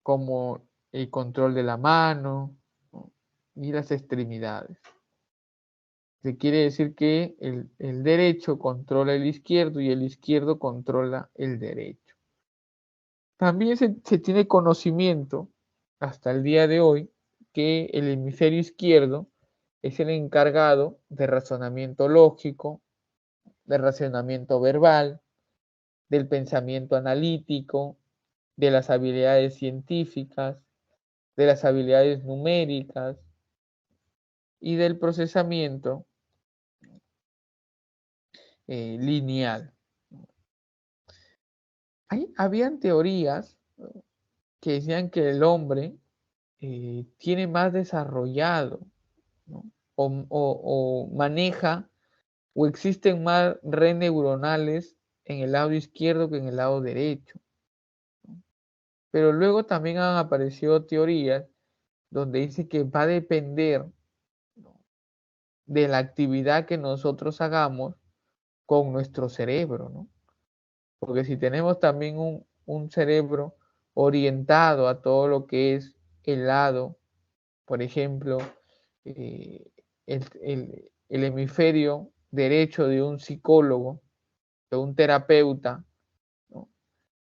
Como el control de la mano, ¿no? Y las extremidades. Se quiere decir que el derecho controla el izquierdo y el izquierdo controla el derecho. También se tiene conocimiento hasta el día de hoy que el hemisferio izquierdo es el encargado de razonamiento lógico, de razonamiento verbal, del pensamiento analítico, de las habilidades científicas, de las habilidades numéricas y del procesamiento lineal. Habían teorías que decían que el hombre tiene más desarrollado, ¿no? o maneja o existen más redes neuronales en el lado izquierdo que en el lado derecho. Pero luego también han aparecido teorías donde dice que va a depender, ¿no? de la actividad que nosotros hagamos con nuestro cerebro, ¿no? Porque si tenemos también un cerebro orientado a todo lo que es el lado, por ejemplo, eh, el hemisferio derecho de un psicólogo, de un terapeuta, ¿no?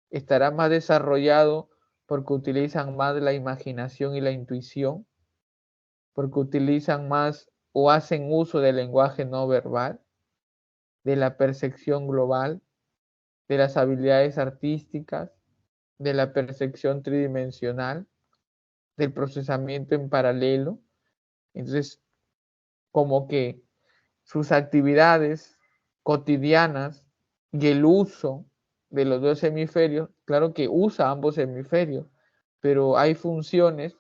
Estará más desarrollado porque utilizan más la imaginación y la intuición, porque utilizan más o hacen uso del lenguaje no verbal, de la percepción global, de las habilidades artísticas, de la percepción tridimensional, del procesamiento en paralelo. Entonces, como que sus actividades cotidianas y el uso de los dos hemisferios, claro que usa ambos hemisferios, pero hay funciones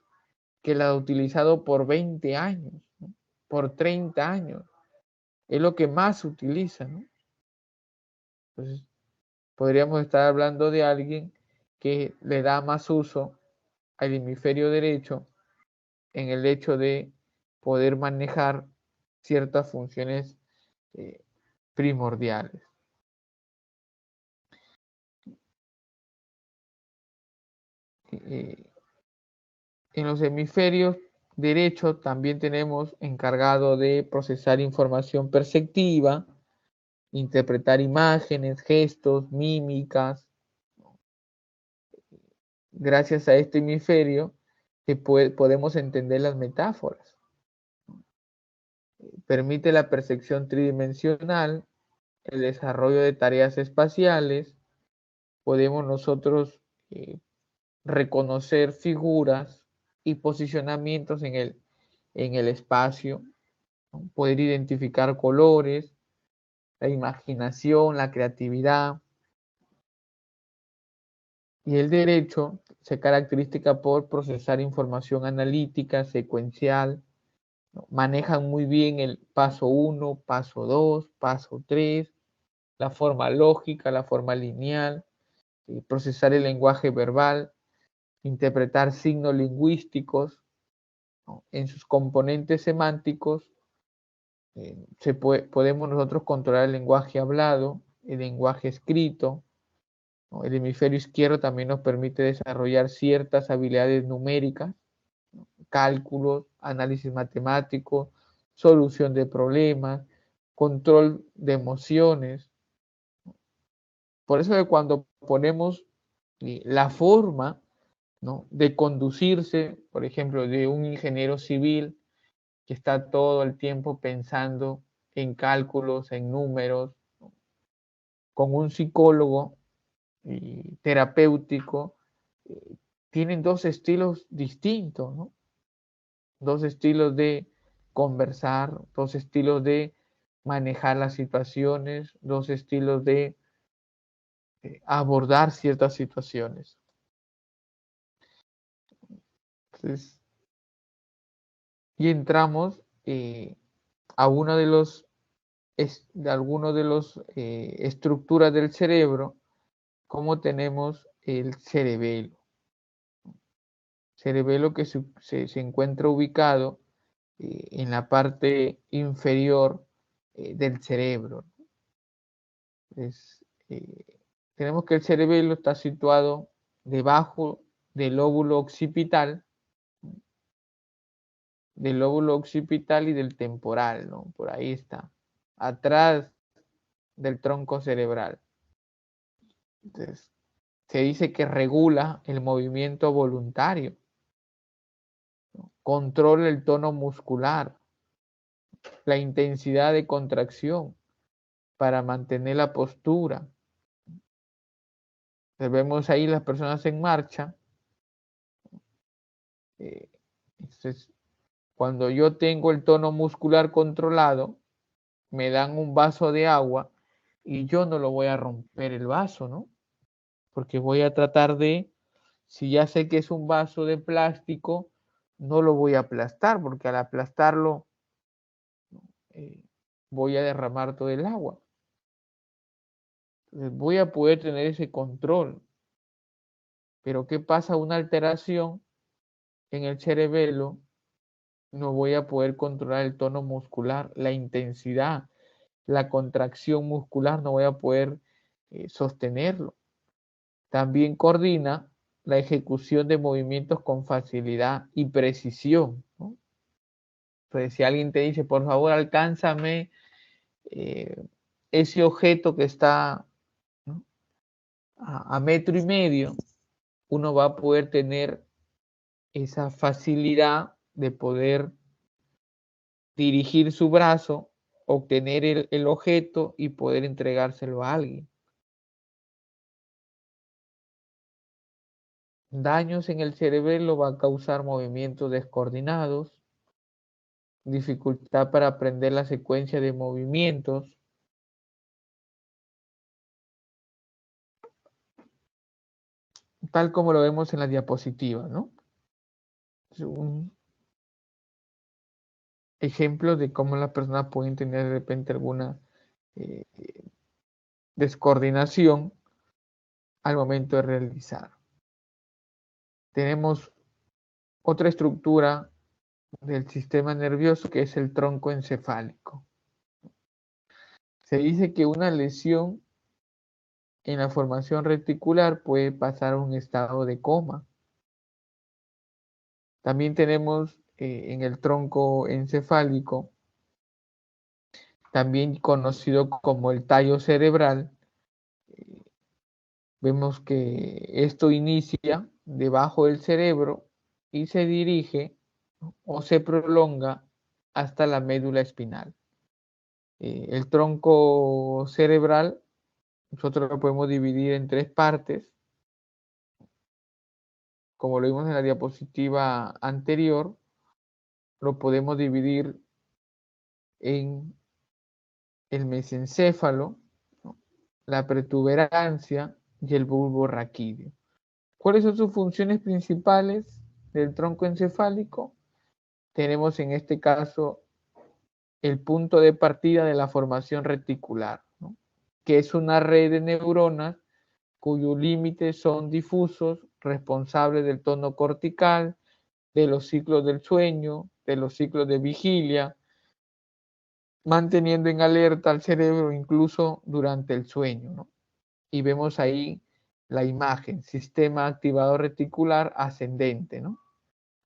que la ha utilizado por 20 años, ¿no? Por 30 años. Es lo que más se utiliza, ¿no? Entonces, podríamos estar hablando de alguien que le da más uso al hemisferio derecho en el hecho de poder manejar ciertas funciones primordiales. En los hemisferios derechos también tenemos encargado de procesar información perceptiva, interpretar imágenes, gestos, mímicas. Gracias a este hemisferio podemos entender las metáforas. Permite la percepción tridimensional, el desarrollo de tareas espaciales. Podemos nosotros reconocer figuras y posicionamientos en el espacio, ¿no? Poder identificar colores, la imaginación, la creatividad. Y el derecho se caracteriza por procesar información analítica, secuencial, ¿no? Manejan muy bien el paso 1, paso 2, paso 3, la forma lógica, la forma lineal, procesar el lenguaje verbal, interpretar signos lingüísticos, ¿no? En sus componentes semánticos podemos nosotros controlar el lenguaje hablado, el lenguaje escrito, ¿no? El hemisferio izquierdo también nos permite desarrollar ciertas habilidades numéricas, ¿no? Cálculos, análisis matemático, solución de problemas, control de emociones. Por eso que cuando ponemos la forma, ¿no?, de conducirse, por ejemplo, de un ingeniero civil que está todo el tiempo pensando en cálculos, en números, ¿no?, con un psicólogo terapéutico, tienen dos estilos distintos, ¿no? Dos estilos de conversar, dos estilos de manejar las situaciones, dos estilos de abordar ciertas situaciones. Entonces, y entramos a uno de los algunos de los estructuras del cerebro, como tenemos el cerebelo. Cerebelo que se encuentra ubicado en la parte inferior del cerebro. Tenemos que el cerebelo está situado debajo del lóbulo occipital y del temporal, ¿no? Por ahí está, atrás del tronco cerebral. Entonces, se dice que regula el movimiento voluntario, ¿no? Controla el tono muscular, la intensidad de contracción para mantener la postura. Entonces, vemos ahí las personas en marcha. Entonces, cuando yo tengo el tono muscular controlado, me dan un vaso de agua y yo no lo voy a romper el vaso, ¿no? Porque voy a tratar de, si ya sé que es un vaso de plástico, no lo voy a aplastar, porque al aplastarlo voy a derramar todo el agua. Entonces voy a poder tener ese control. Pero ¿qué pasa? Una alteración en el cerebelo, no voy a poder controlar el tono muscular, la intensidad, la contracción muscular, no voy a poder sostenerlo. También coordina la ejecución de movimientos con facilidad y precisión, ¿no? Entonces, si alguien te dice, por favor, alcánzame ese objeto que está, ¿no?, a metro y medio, uno va a poder tener esa facilidad de poder dirigir su brazo, obtener el objeto y poder entregárselo a alguien. Daños en el cerebelo va a causar movimientos descoordinados, dificultad para aprender la secuencia de movimientos, tal como lo vemos en la diapositiva, ¿no? Es un ejemplo de cómo las personas pueden tener de repente alguna descoordinación al momento de realizar. Tenemos otra estructura del sistema nervioso que es el tronco encefálico. Se dice que una lesión en la formación reticular puede pasar a un estado de coma. También tenemos en el tronco encefálico, también conocido como el tallo cerebral, vemos que esto inicia debajo del cerebro y se dirige o se prolonga hasta la médula espinal. El tronco cerebral nosotros lo podemos dividir en tres partes, como lo vimos en la diapositiva anterior. Lo podemos dividir en el mesencéfalo, ¿no?, la protuberancia y el bulbo raquídeo. ¿Cuáles son sus funciones principales del tronco encefálico? Tenemos en este caso el punto de partida de la formación reticular, ¿no?, que es una red de neuronas cuyos límites son difusos, responsables del tono cortical, de los ciclos del sueño, de los ciclos de vigilia, manteniendo en alerta al cerebro incluso durante el sueño, ¿no? Y vemos ahí la imagen, sistema activador reticular ascendente, ¿no?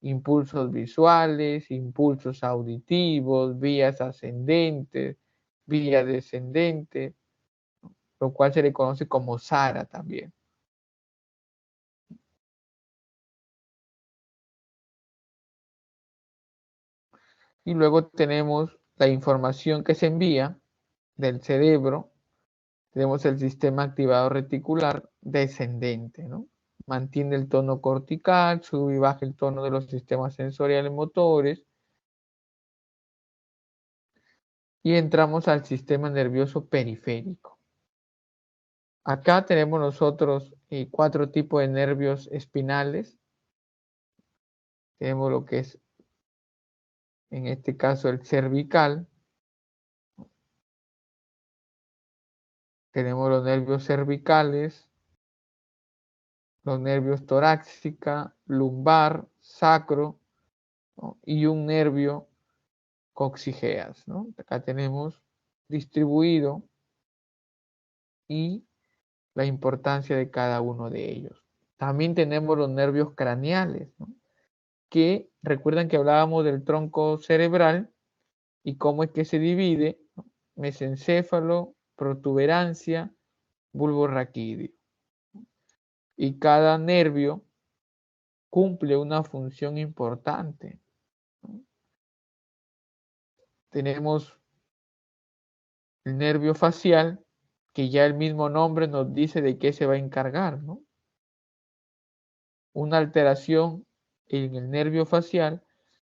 Impulsos visuales, impulsos auditivos, vías ascendentes, vías descendentes, lo cual se le conoce como SARA también. Y luego tenemos la información que se envía del cerebro. Tenemos el sistema activador reticular descendente, ¿no? Mantiene el tono cortical, sube y baja el tono de los sistemas sensoriales motores. Y entramos al sistema nervioso periférico. Acá tenemos nosotros 4 tipos de nervios espinales. Tenemos lo que es, en este caso, el cervical. Tenemos los nervios cervicales, los nervios torácica, lumbar, sacro, ¿no?, y un nervio coxigeas, ¿no? Acá tenemos distribuido y la importancia de cada uno de ellos. También tenemos los nervios craneales, ¿no?, que recuerdan que hablábamos del tronco cerebral y cómo es que se divide, ¿no?, mesencéfalo, protuberancia, bulbo raquídeo. Y cada nervio cumple una función importante, ¿no? Tenemos el nervio facial, que ya el mismo nombre nos dice de qué se va a encargar, ¿no? Una alteración en el nervio facial,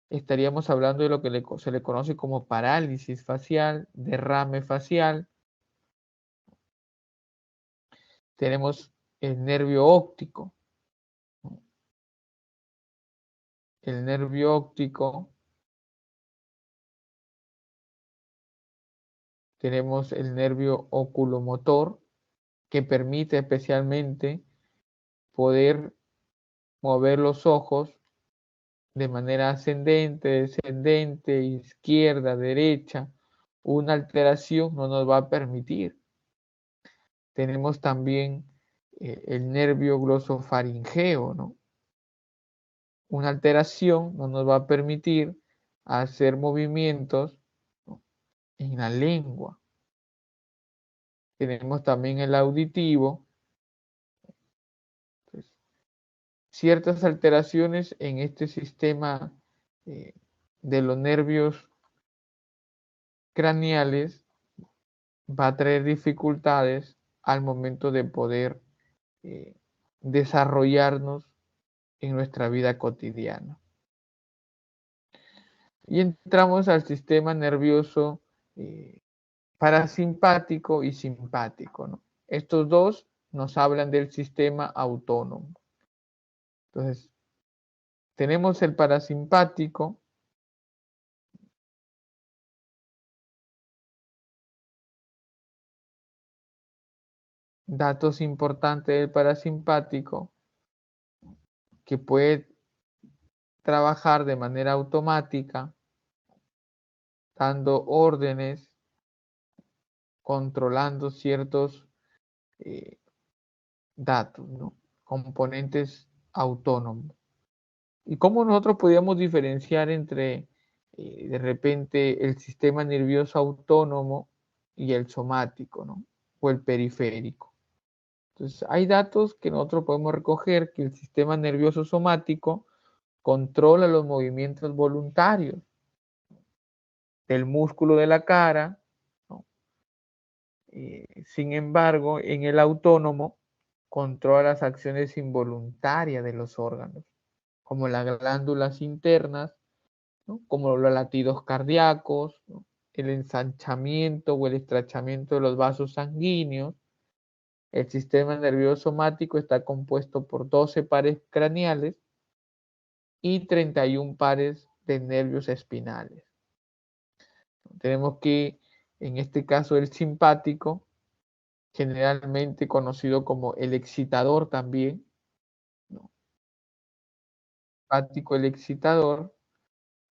estaríamos hablando de lo que se le conoce como parálisis facial, derrame facial. Tenemos el nervio óptico. El nervio óptico, tenemos el nervio oculomotor, que permite especialmente poder mover los ojos de manera ascendente, descendente, izquierda, derecha. Una alteración no nos va a permitir. Tenemos también el nervio glosofaringeo, ¿no? Una alteración no nos va a permitir hacer movimientos, ¿no?, en la lengua. Tenemos también el auditivo. Entonces, ciertas alteraciones en este sistema de los nervios craneales va a traer dificultades al momento de poder desarrollarnos en nuestra vida cotidiana. Y entramos al sistema nervioso parasimpático y simpático, ¿no? Estos dos nos hablan del sistema autónomo. Entonces, tenemos el parasimpático, datos importantes del parasimpático, que puede trabajar de manera automática, dando órdenes, controlando ciertos datos, ¿no? Componentes autónomos. ¿Y cómo nosotros podríamos diferenciar entre, de repente, el sistema nervioso autónomo y el somático, ¿no? O el periférico? Entonces, hay datos que nosotros podemos recoger que el sistema nervioso somático controla los movimientos voluntarios del músculo de la cara, ¿no? Sin embargo, en el autónomo controla las acciones involuntarias de los órganos, como las glándulas internas, ¿no? Como los latidos cardíacos, ¿no? El ensanchamiento o el estrechamiento de los vasos sanguíneos. El sistema nervioso somático está compuesto por 12 pares craneales y 31 pares de nervios espinales. Tenemos que, en este caso, el simpático, generalmente conocido como el excitador también, ¿no? Simpático, el excitador,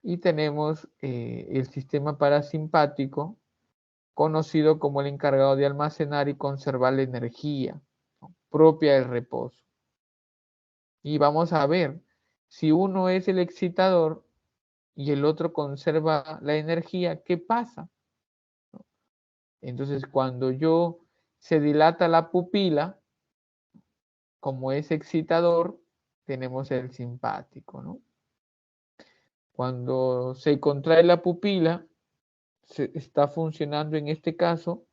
y tenemos el sistema parasimpático, conocido como el encargado de almacenar y conservar la energía, ¿no? Propia del reposo. Y vamos a ver, si uno es el excitador y el otro conserva la energía, ¿qué pasa? Entonces, cuando se dilata la pupila, como es excitador, tenemos el simpático, ¿no? Cuando se contrae la pupila, está funcionando en este caso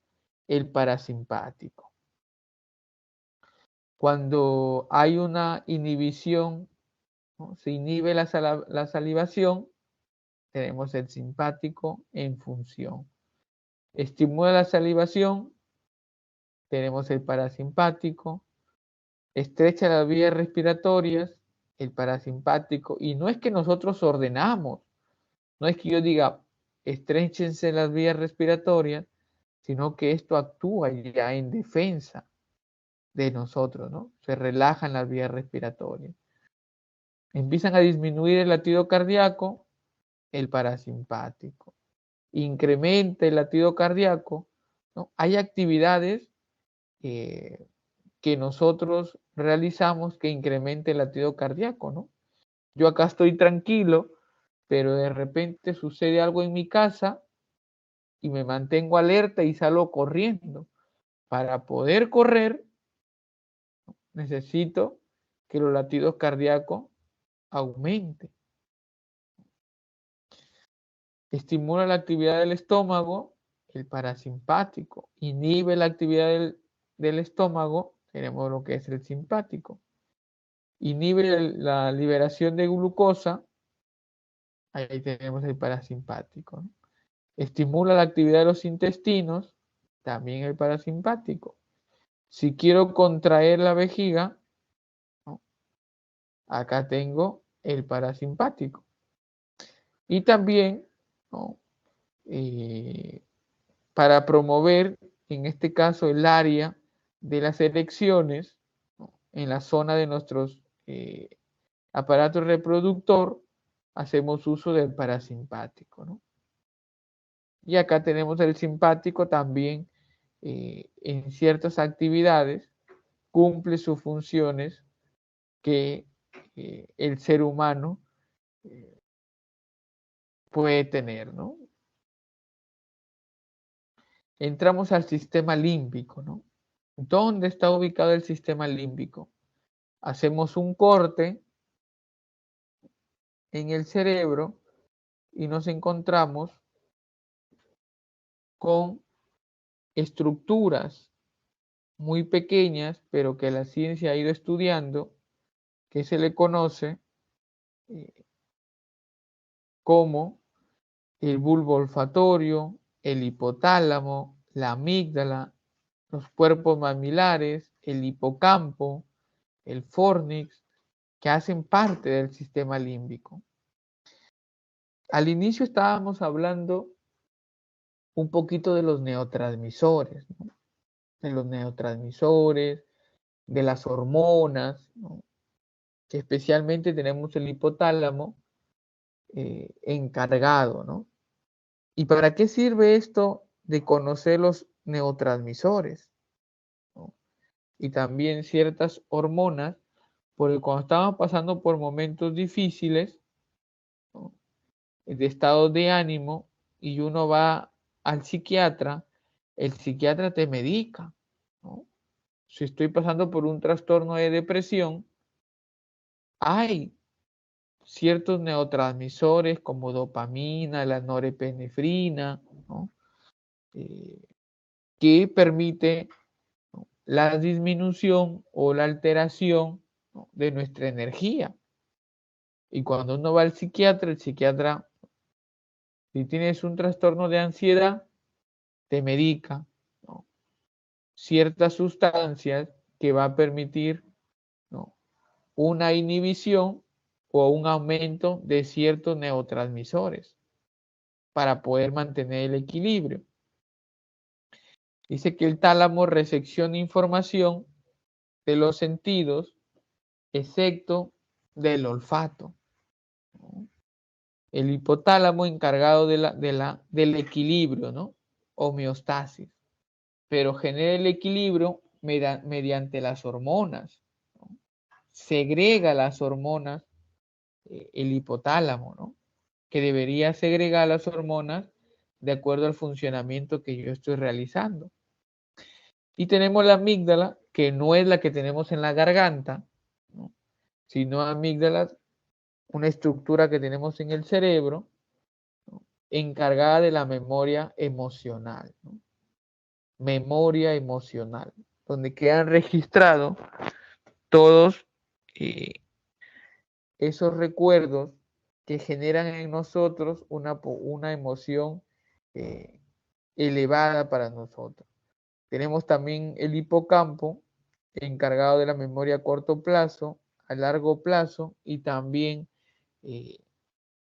el parasimpático. Cuando hay una inhibición, ¿no? Se inhibe la salivación, tenemos el simpático en función. Estimula la salivación, tenemos el parasimpático. Estrecha las vías respiratorias, el parasimpático. Y no es que nosotros ordenamos, no es que yo diga, estréchense las vías respiratorias, sino que esto actúa ya en defensa de nosotros, ¿no? Se relajan las vías respiratorias. Empiezan a disminuir el latido cardíaco, el parasimpático. Incrementa el latido cardíaco, ¿no? Hay actividades que nosotros realizamos que incremente el latido cardíaco, ¿no? Yo acá estoy tranquilo, pero de repente sucede algo en mi casa y me mantengo alerta y salgo corriendo. Para poder correr, necesito que los latidos cardíacos aumenten. Estimula la actividad del estómago, el parasimpático. Inhibe la actividad del estómago, tenemos lo que es el simpático. Inhibe la liberación de glucosa, ahí tenemos el parasimpático, ¿no? Estimula la actividad de los intestinos, también el parasimpático. Si quiero contraer la vejiga, ¿no? Acá tengo el parasimpático. Y también, ¿no? Para promover, en este caso, el área de las erecciones, ¿no? En la zona de nuestros aparato reproductor, hacemos uso del parasimpático, ¿no? Y acá tenemos el simpático también en ciertas actividades cumple sus funciones que el ser humano puede tener, ¿no? Entramos al sistema límbico, ¿no? ¿Dónde está ubicado el sistema límbico? Hacemos un corte en el cerebro y nos encontramos con estructuras muy pequeñas, pero que la ciencia ha ido estudiando, que se le conoce como el bulbo olfatorio, el hipotálamo, la amígdala, los cuerpos mamilares, el hipocampo, el fornix, que hacen parte del sistema límbico. Al inicio estábamos hablando un poquito de los neurotransmisores, ¿no? de los neurotransmisores, de las hormonas, ¿no? Que especialmente tenemos el hipotálamo encargado, ¿no? ¿Y para qué sirve esto de conocer los neurotransmisores, ¿no? Y también ciertas hormonas, porque cuando estamos pasando por momentos difíciles, ¿no? De estado de ánimo, y uno va al psiquiatra, el psiquiatra te medica, ¿no? Si estoy pasando por un trastorno de depresión, hay ciertos neurotransmisores como dopamina, la norepinefrina, ¿no? eh, que permite, ¿no?, la disminución o la alteración, ¿no?, de nuestra energía. Y cuando uno va al psiquiatra, el psiquiatra, si tienes un trastorno de ansiedad, te medica, ¿no?, ciertas sustancias que va a permitir, ¿no?, una inhibición o un aumento de ciertos neurotransmisores para poder mantener el equilibrio. Dice que el tálamo recepciona información de los sentidos, excepto del olfato, ¿no? El hipotálamo encargado del equilibrio, ¿no?, homeostasis, pero genera el equilibrio mediante las hormonas, ¿no? Segrega las hormonas, el hipotálamo, ¿no?, que debería segregar las hormonas de acuerdo al funcionamiento que yo estoy realizando. Y tenemos la amígdala, que no es la que tenemos en la garganta, ¿no?, sino amígdala, una estructura que tenemos en el cerebro, ¿no?, encargada de la memoria emocional, ¿no? Memoria emocional, donde quedan registrados todos esos recuerdos que generan en nosotros una emoción elevada para nosotros. Tenemos también el hipocampo, encargado de la memoria a corto plazo, a largo plazo, y también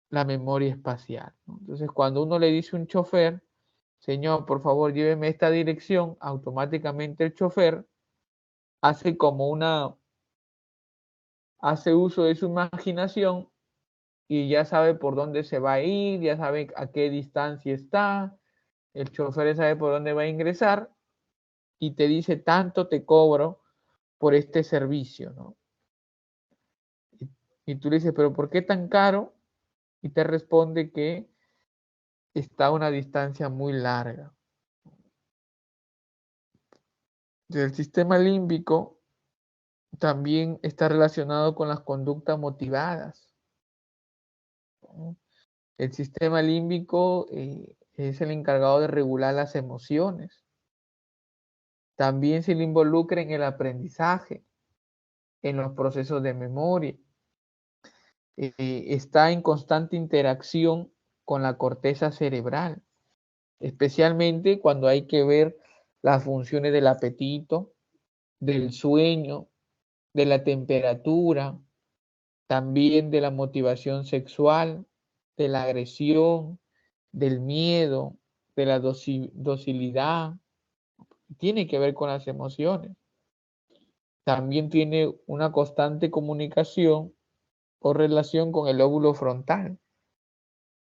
la memoria espacial, ¿no? Entonces, cuando uno le dice a un chofer, señor, por favor, lléveme a esta dirección, automáticamente el chofer hace hace uso de su imaginación y ya sabe por dónde se va a ir, ya sabe a qué distancia está, el chofer sabe por dónde va a ingresar y te dice tanto te cobro por este servicio, ¿no? Y tú le dices, pero ¿por qué tan caro? Y te responde que está a una distancia muy larga. El sistema límbico también está relacionado con las conductas motivadas, ¿no? El sistema límbico es el encargado de regular las emociones. También se le involucra en el aprendizaje, en los procesos de memoria. Está en constante interacción con la corteza cerebral, especialmente cuando hay que ver las funciones del apetito, del sueño, de la temperatura, también de la motivación sexual, de la agresión, del miedo, de la docilidad. Tiene que ver con las emociones. También tiene una constante comunicación o relación con el lóbulo frontal,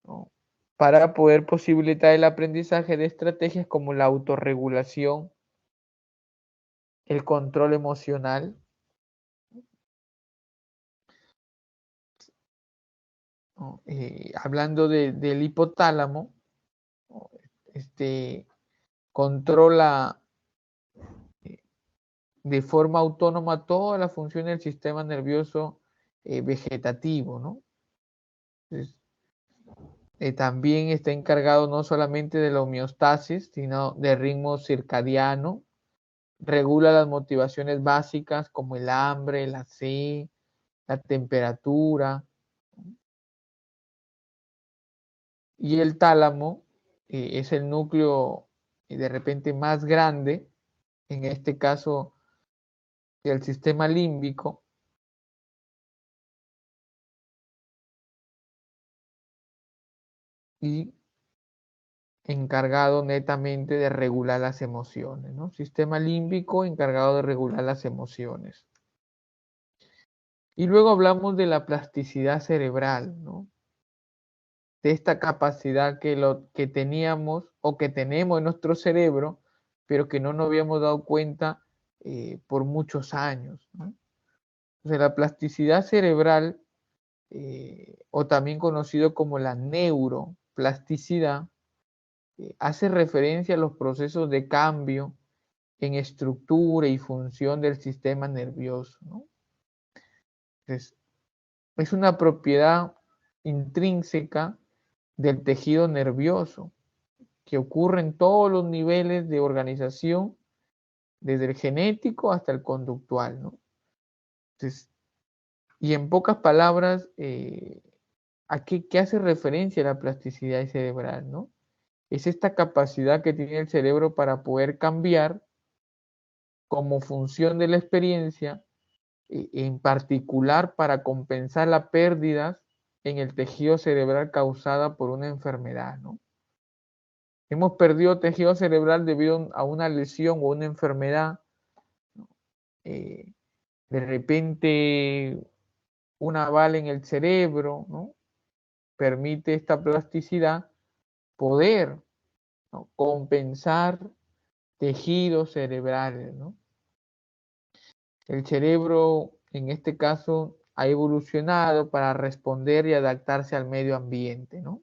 ¿no?, para poder posibilitar el aprendizaje de estrategias como la autorregulación, el control emocional, ¿no? Hablando del hipotálamo, ¿no?, controla de forma autónoma toda la función del sistema nervioso vegetativo, ¿no? Entonces, también está encargado no solamente de la homeostasis, sino del ritmo circadiano. Regula las motivaciones básicas como el hambre, la sed, la temperatura. Y el tálamo es el núcleo de repente más grande, en este caso del sistema límbico, y encargado netamente de regular las emociones, ¿no? Sistema límbico encargado de regular las emociones. Y luego hablamos de la plasticidad cerebral, ¿no? De esta capacidad que teníamos o que tenemos en nuestro cerebro, pero que no nos habíamos dado cuenta por muchos años, ¿no? Entonces, la plasticidad cerebral, o también conocido como la neuroplasticidad, hace referencia a los procesos de cambio en estructura y función del sistema nervioso, ¿no? Entonces, es una propiedad intrínseca del tejido nervioso que ocurre en todos los niveles de organización, desde el genético hasta el conductual, ¿no? Entonces, y en pocas palabras, ¿a qué hace referencia la plasticidad cerebral, ¿no? Es esta capacidad que tiene el cerebro para poder cambiar como función de la experiencia, en particular para compensar las pérdidas en el tejido cerebral causada por una enfermedad, ¿no? Hemos perdido tejido cerebral debido a una lesión o una enfermedad, ¿no? De repente una bala en el cerebro, ¿no? Permite esta plasticidad poder, ¿no?, compensar tejidos cerebrales, ¿no? El cerebro, en este caso, ha evolucionado para responder y adaptarse al medio ambiente, ¿no?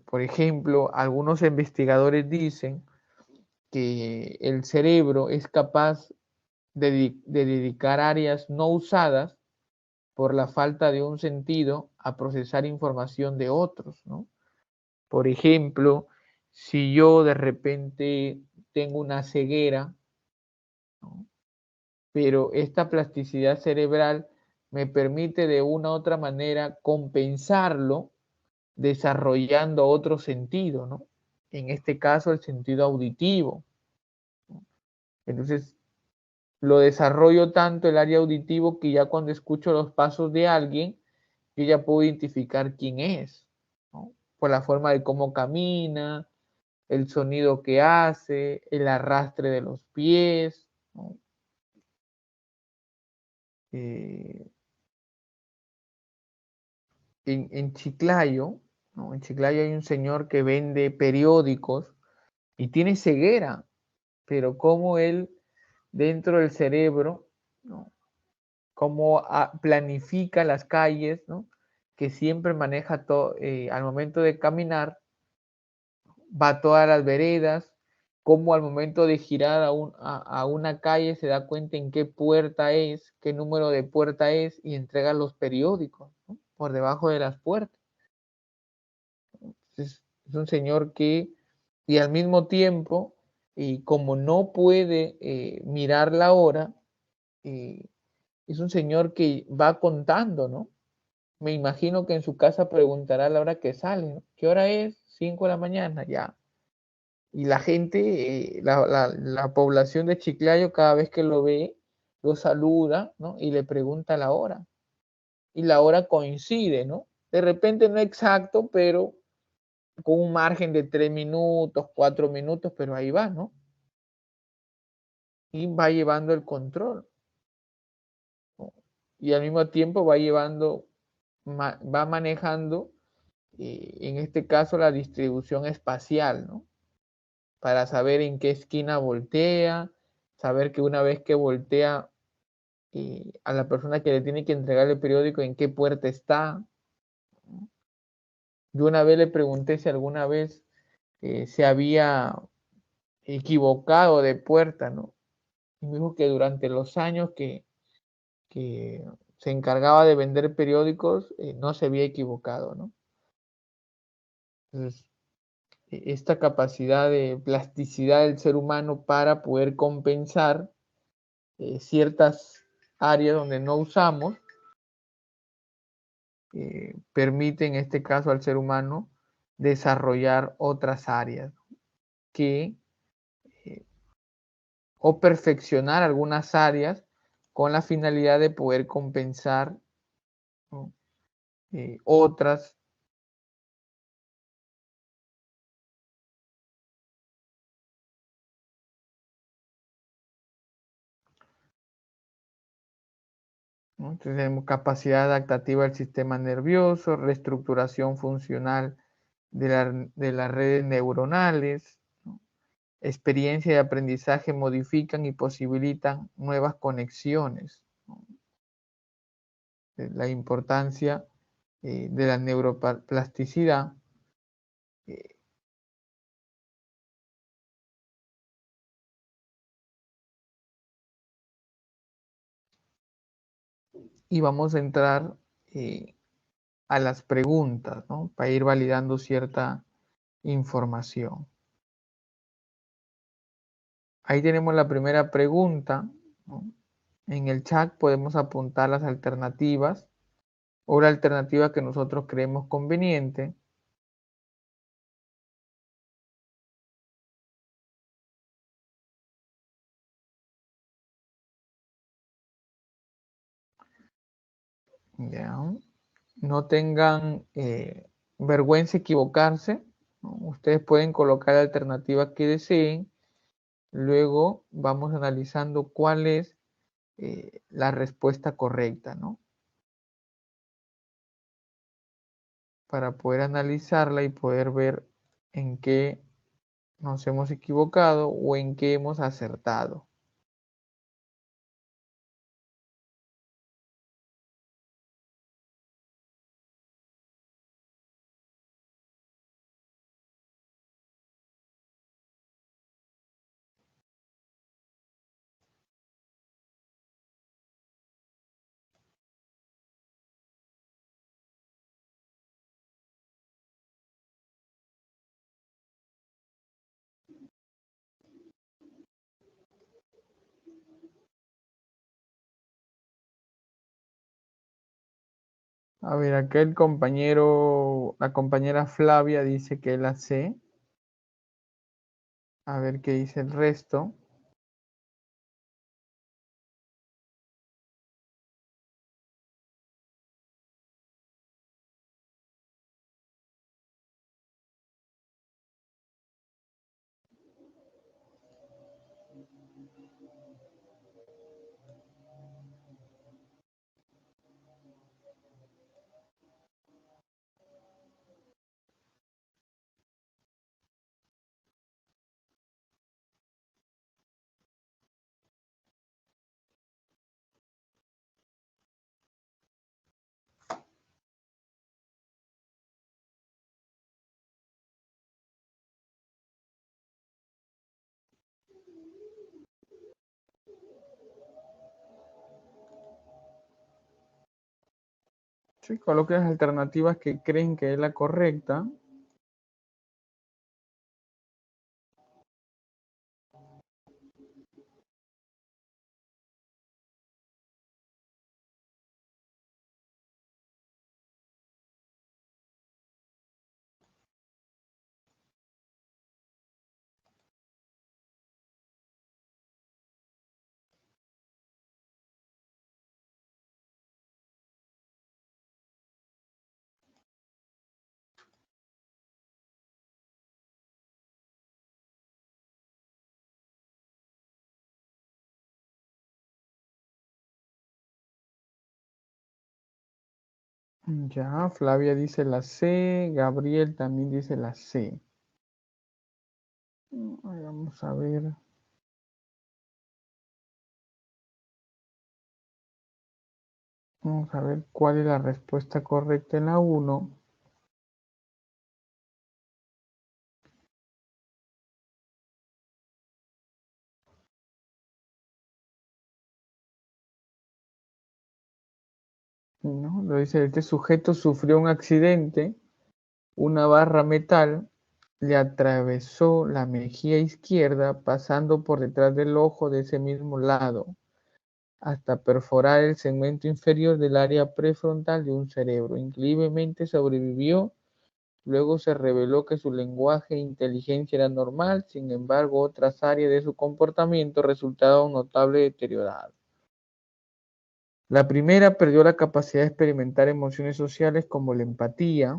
Por ejemplo, algunos investigadores dicen que el cerebro es capaz de dedicar áreas no usadas por la falta de un sentido a procesar información de otros, ¿no? Por ejemplo, si yo de repente tengo una ceguera, ¿no?, pero esta plasticidad cerebral me permite de una u otra manera compensarlo desarrollando otro sentido, ¿no? En este caso, el sentido auditivo, ¿no? Entonces, lo desarrollo tanto el área auditivo que ya cuando escucho los pasos de alguien, yo ya puedo identificar quién es, ¿no? Por la forma de cómo camina, el sonido que hace, el arrastre de los pies, ¿no? Eh, en Chiclayo, ¿no? En Chiclayo hay un señor que vende periódicos y tiene ceguera, pero como él dentro del cerebro, ¿no?, cómo planifica las calles, ¿no?, que siempre maneja todo, al momento de caminar, va todas las veredas, cómo al momento de girar a una calle se da cuenta en qué puerta es, qué número de puerta es y entrega los periódicos, ¿no?, por debajo de las puertas. Es un señor que, y al mismo tiempo, y como no puede mirar la hora, es un señor que va contando, ¿no? Me imagino que en su casa preguntará a la hora que sale, ¿no? ¿Qué hora es? 5 de la mañana, ya. Y la gente, la población de Chiclayo, cada vez que lo ve, lo saluda, ¿no?, y le pregunta la hora. Y la hora coincide, ¿no? De repente no exacto, pero con un margen de 3 minutos, 4 minutos, pero ahí va, ¿no? Y va llevando el control, ¿no? Y al mismo tiempo va llevando, va manejando, en este caso, la distribución espacial, ¿no? Para saber en qué esquina voltea, saber que una vez que voltea, a la persona que le tiene que entregar el periódico, en qué puerta está, ¿no? Yo una vez le pregunté si alguna vez se había equivocado de puerta, ¿no? Y me dijo que durante los años que se encargaba de vender periódicos, no se había equivocado, ¿no? Entonces, esta capacidad de plasticidad del ser humano para poder compensar ciertas áreas donde no usamos, permite en este caso al ser humano desarrollar otras áreas que, eh, o perfeccionar algunas áreas con la finalidad de poder compensar, ¿no?, otras. ¿No? Entonces tenemos capacidad adaptativa del sistema nervioso, reestructuración funcional de las redes neuronales, ¿no? Experiencia y aprendizaje modifican y posibilitan nuevas conexiones, ¿no? La importancia de la neuroplasticidad y vamos a entrar a las preguntas, ¿no? Para ir validando cierta información. Ahí tenemos la primera pregunta, ¿no? En el chat podemos apuntar las alternativas o la alternativa que nosotros creemos conveniente. ¿Ya? No tengan vergüenza equivocarse, ¿no? Ustedes pueden colocar la alternativa que deseen. Luego vamos analizando cuál es la respuesta correcta, ¿no? Para poder analizarla y poder ver en qué nos hemos equivocado o en qué hemos acertado. A ver, acá el compañero, la compañera Flavia dice que es la C. A ver qué dice el resto. Sí, coloquen las alternativas que creen que es la correcta. Ya, Flavia dice la C, Gabriel también dice la C. Vamos a ver. Vamos a ver cuál es la respuesta correcta en la 1. ¿No? Lo dice, este sujeto sufrió un accidente, una barra metal le atravesó la mejilla izquierda pasando por detrás del ojo de ese mismo lado hasta perforar el segmento inferior del área prefrontal de un cerebro. Increíblemente sobrevivió. Luego se reveló que su lenguaje e inteligencia era normal, sin embargo, otras áreas de su comportamiento resultaron notablemente deterioradas. La primera perdió la capacidad de experimentar emociones sociales como la empatía,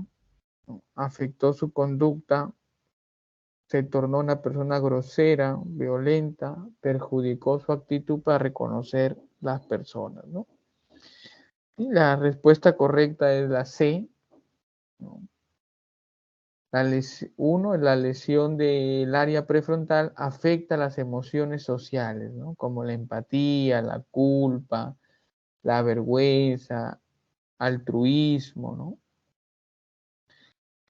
¿no? Afectó su conducta, se tornó una persona grosera, violenta, perjudicó su actitud para reconocer las personas, ¿no? Y la respuesta correcta es la C, ¿no? Uno, la lesión del área prefrontal afecta las emociones sociales, ¿no? Como la empatía, la culpa, la vergüenza, altruismo, ¿no?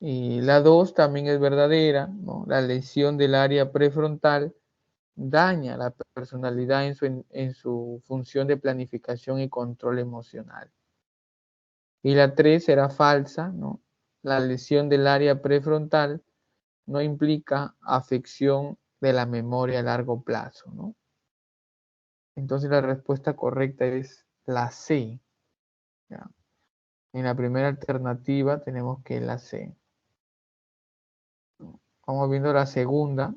Y la 2 también es verdadera, ¿no? La lesión del área prefrontal daña la personalidad en su función de planificación y control emocional. Y la 3 era falsa, ¿no? La lesión del área prefrontal no implica afección de la memoria a largo plazo, ¿no? Entonces la respuesta correcta es la C, ¿ya? En la primera alternativa tenemos que la C. Vamos viendo la segunda.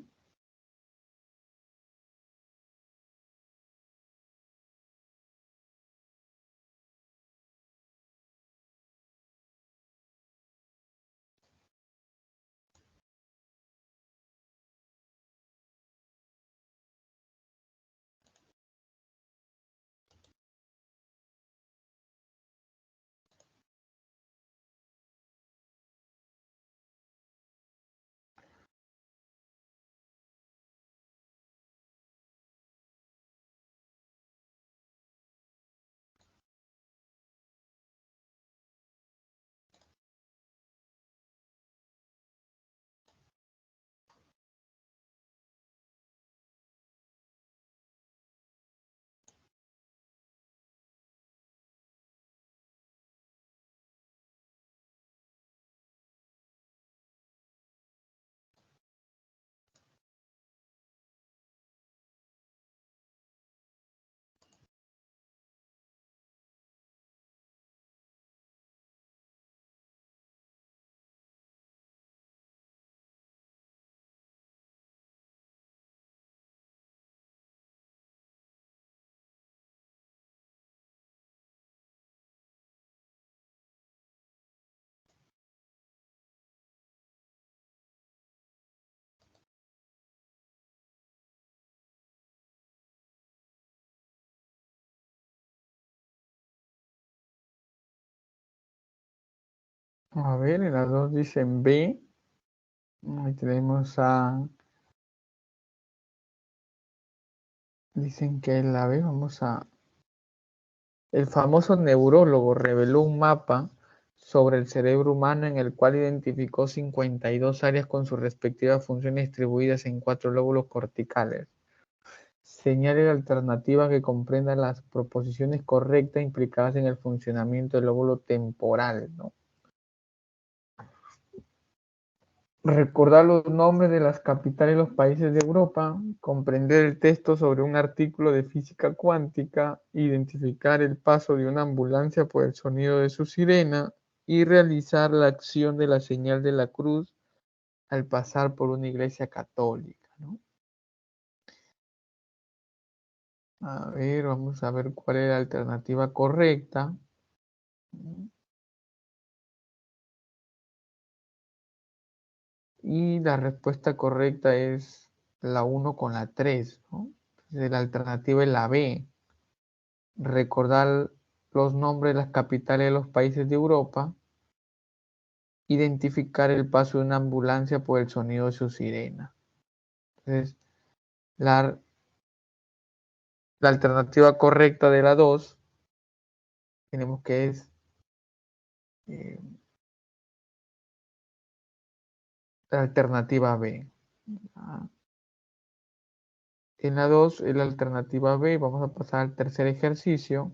A ver, en las dos dicen B. Ahí tenemos dicen que es la B. Vamos a... El famoso neurólogo reveló un mapa sobre el cerebro humano en el cual identificó 52 áreas con sus respectivas funciones distribuidas en 4 lóbulos corticales. Señale la alternativa que comprenda las proposiciones correctas implicadas en el funcionamiento del lóbulo temporal, ¿no? Recordar los nombres de las capitales de los países de Europa, comprender el texto sobre un artículo de física cuántica, identificar el paso de una ambulancia por el sonido de su sirena y realizar la acción de la señal de la cruz al pasar por una iglesia católica, ¿no? A ver, vamos a ver cuál es la alternativa correcta. Y la respuesta correcta es la 1 con la 3, ¿no? Entonces, la alternativa es la B. Recordar los nombres de las capitales de los países de Europa. Identificar el paso de una ambulancia por el sonido de su sirena. Entonces, la, la alternativa correcta de la 2 tenemos que es eh, la alternativa B. Ah, en la 2 es la alternativa B. Vamos a pasar al tercer ejercicio.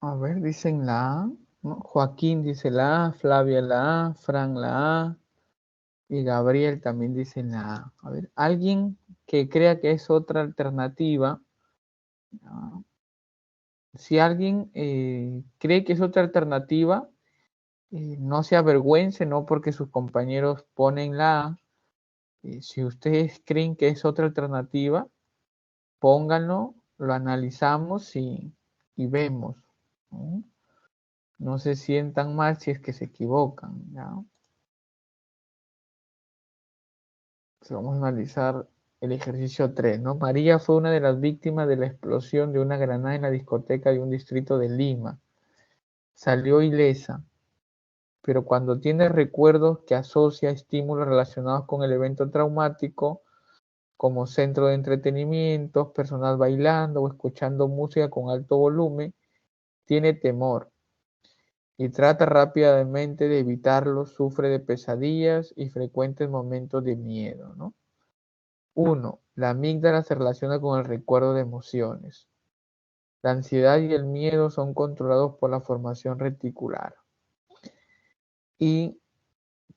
A ver, dicen la A, ¿no? Joaquín dice la A, Flavia la A, Fran la A y Gabriel también dice la A. A ver, alguien que crea que es otra alternativa. ¿No? Si alguien cree que es otra alternativa, no se avergüence, no porque sus compañeros ponen la A. Si ustedes creen que es otra alternativa, pónganlo, lo analizamos y vemos. ¿No? No se sientan mal si es que se equivocan. ¿Ya? Entonces vamos a analizar el ejercicio 3, ¿no? María fue una de las víctimas de la explosión de una granada en la discoteca de un distrito de Lima. Salió ilesa, pero cuando tiene recuerdos que asocia estímulos relacionados con el evento traumático, como centro de entretenimiento, personas bailando o escuchando música con alto volumen, tiene temor y trata rápidamente de evitarlo, sufre de pesadillas y frecuentes momentos de miedo, ¿no? 1. La amígdala se relaciona con el recuerdo de emociones. La ansiedad y el miedo son controlados por la formación reticular. Y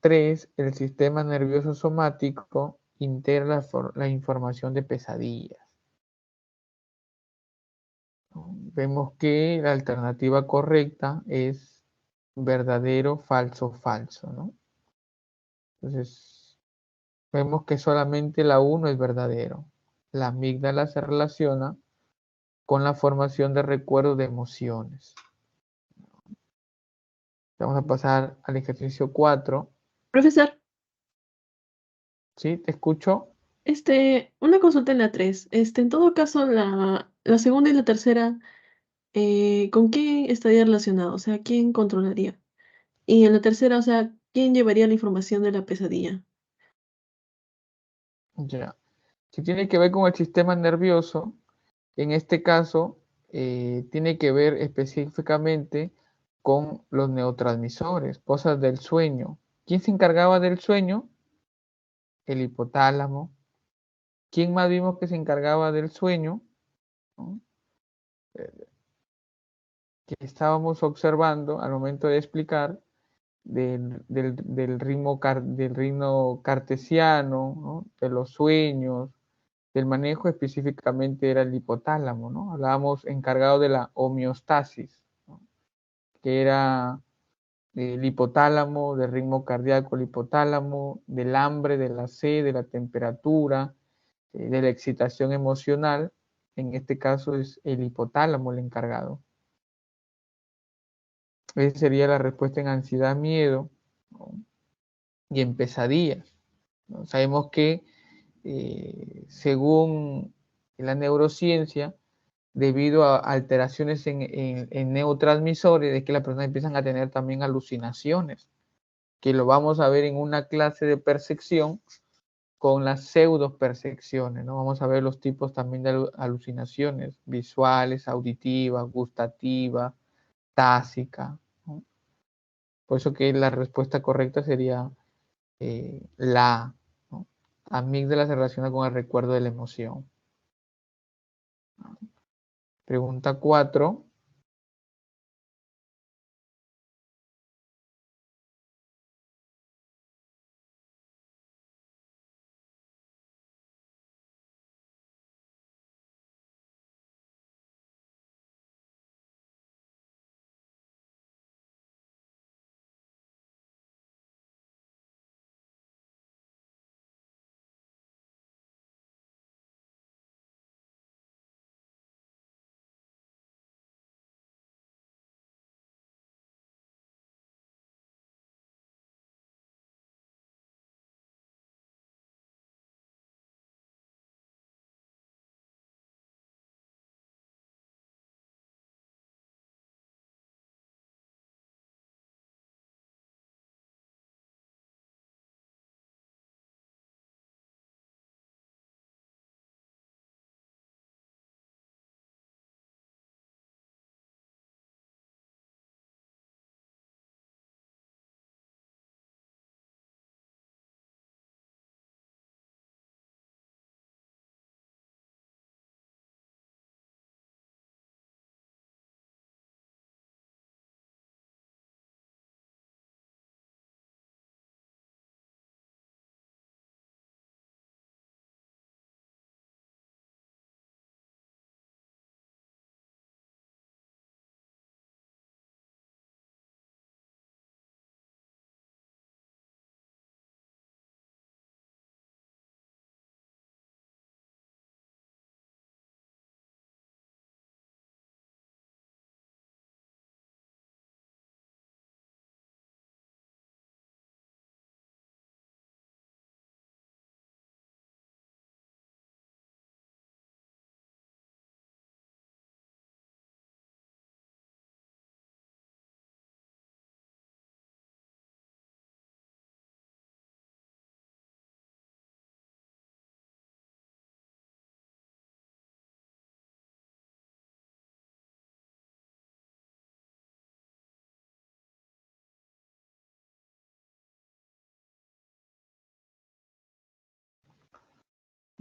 3. El sistema nervioso somático integra la información de pesadillas. Vemos que la alternativa correcta es verdadero, falso, falso, ¿no? Entonces, vemos que solamente la 1 es verdadero. La amígdala se relaciona con la formación de recuerdos de emociones. Vamos a pasar al ejercicio 4. Profesor, ¿Sí? ¿Te escucho? una consulta en la 3. En todo caso, la segunda y la tercera, ¿con quién estaría relacionado? O sea, ¿quién controlaría? Y en la tercera, o sea, ¿quién llevaría la información de la pesadilla? Ya. Si tiene que ver con el sistema nervioso, en este caso, tiene que ver específicamente con los neurotransmisores, cosas del sueño. ¿Quién se encargaba del sueño? El hipotálamo. ¿Quién más vimos que se encargaba del sueño? ¿No? Que estábamos observando al momento de explicar del ritmo cartesiano, ¿no? De los sueños, del manejo específicamente era el hipotálamo, ¿no? Hablábamos encargado de la homeostasis, ¿no? Que era el hipotálamo, del ritmo cardíaco, el hipotálamo, del hambre, de la sed, de la temperatura, de la excitación emocional. En este caso es el hipotálamo el encargado. Esa sería la respuesta en ansiedad, miedo, ¿no? Y en pesadillas, ¿no? Sabemos que según la neurociencia, debido a alteraciones en neurotransmisores, es que las personas empiezan a tener también alucinaciones, que lo vamos a ver en una clase de percepción con las pseudopercepciones, ¿no? Vamos a ver los tipos también de alucinaciones visuales, auditivas, gustativas, tácticas, ¿no? Por eso que la respuesta correcta sería la, ¿no? Amígdala se relaciona con el recuerdo de la emoción. Pregunta 4.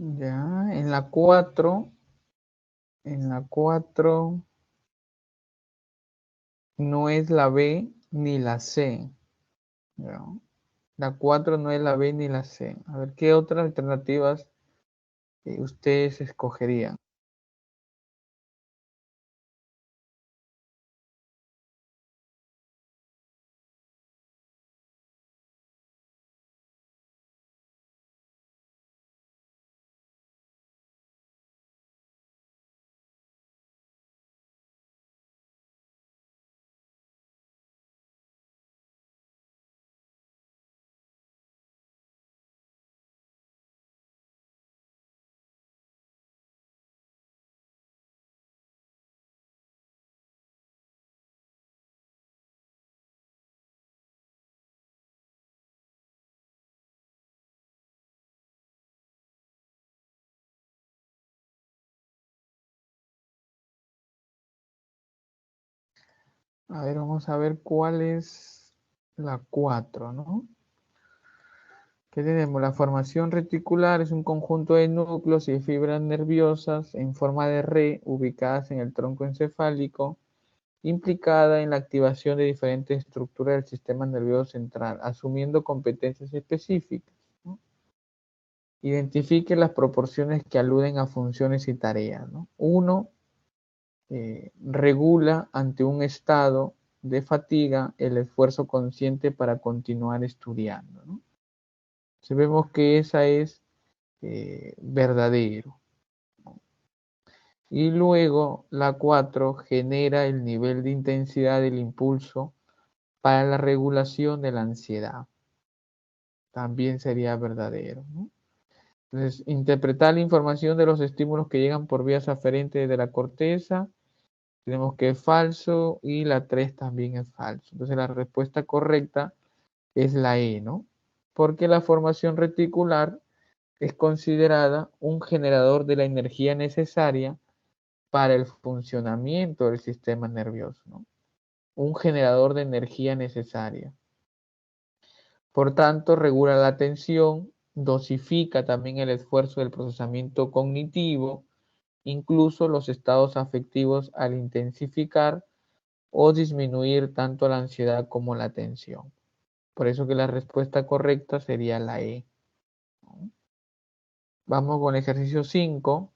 Ya, en la 4 no es la B ni la C. Ya. La 4 no es la B ni la C. A ver, ¿qué otras alternativas ustedes escogerían? A ver, vamos a ver cuál es la 4, ¿no? ¿Qué tenemos? La formación reticular es un conjunto de núcleos y fibras nerviosas en forma de red ubicadas en el tronco encefálico, implicada en la activación de diferentes estructuras del sistema nervioso central, asumiendo competencias específicas, ¿no? Identifique las proporciones que aluden a funciones y tareas, ¿no? Uno, regula ante un estado de fatiga el esfuerzo consciente para continuar estudiando, ¿no? Si vemos que esa es verdadero. Y luego la 4 genera el nivel de intensidad del impulso para la regulación de la ansiedad. También sería verdadero, ¿no? Entonces, interpretar la información de los estímulos que llegan por vías aferentes de la corteza, tenemos que es falso y la 3 también es falso. Entonces la respuesta correcta es la E, ¿no? Porque la formación reticular es considerada un generador de la energía necesaria para el funcionamiento del sistema nervioso, ¿no? Un generador de energía necesaria. Por tanto, regula la atención, dosifica también el esfuerzo del procesamiento cognitivo, incluso los estados afectivos al intensificar o disminuir tanto la ansiedad como la tensión. Por eso que la respuesta correcta sería la E. Vamos con el ejercicio 5.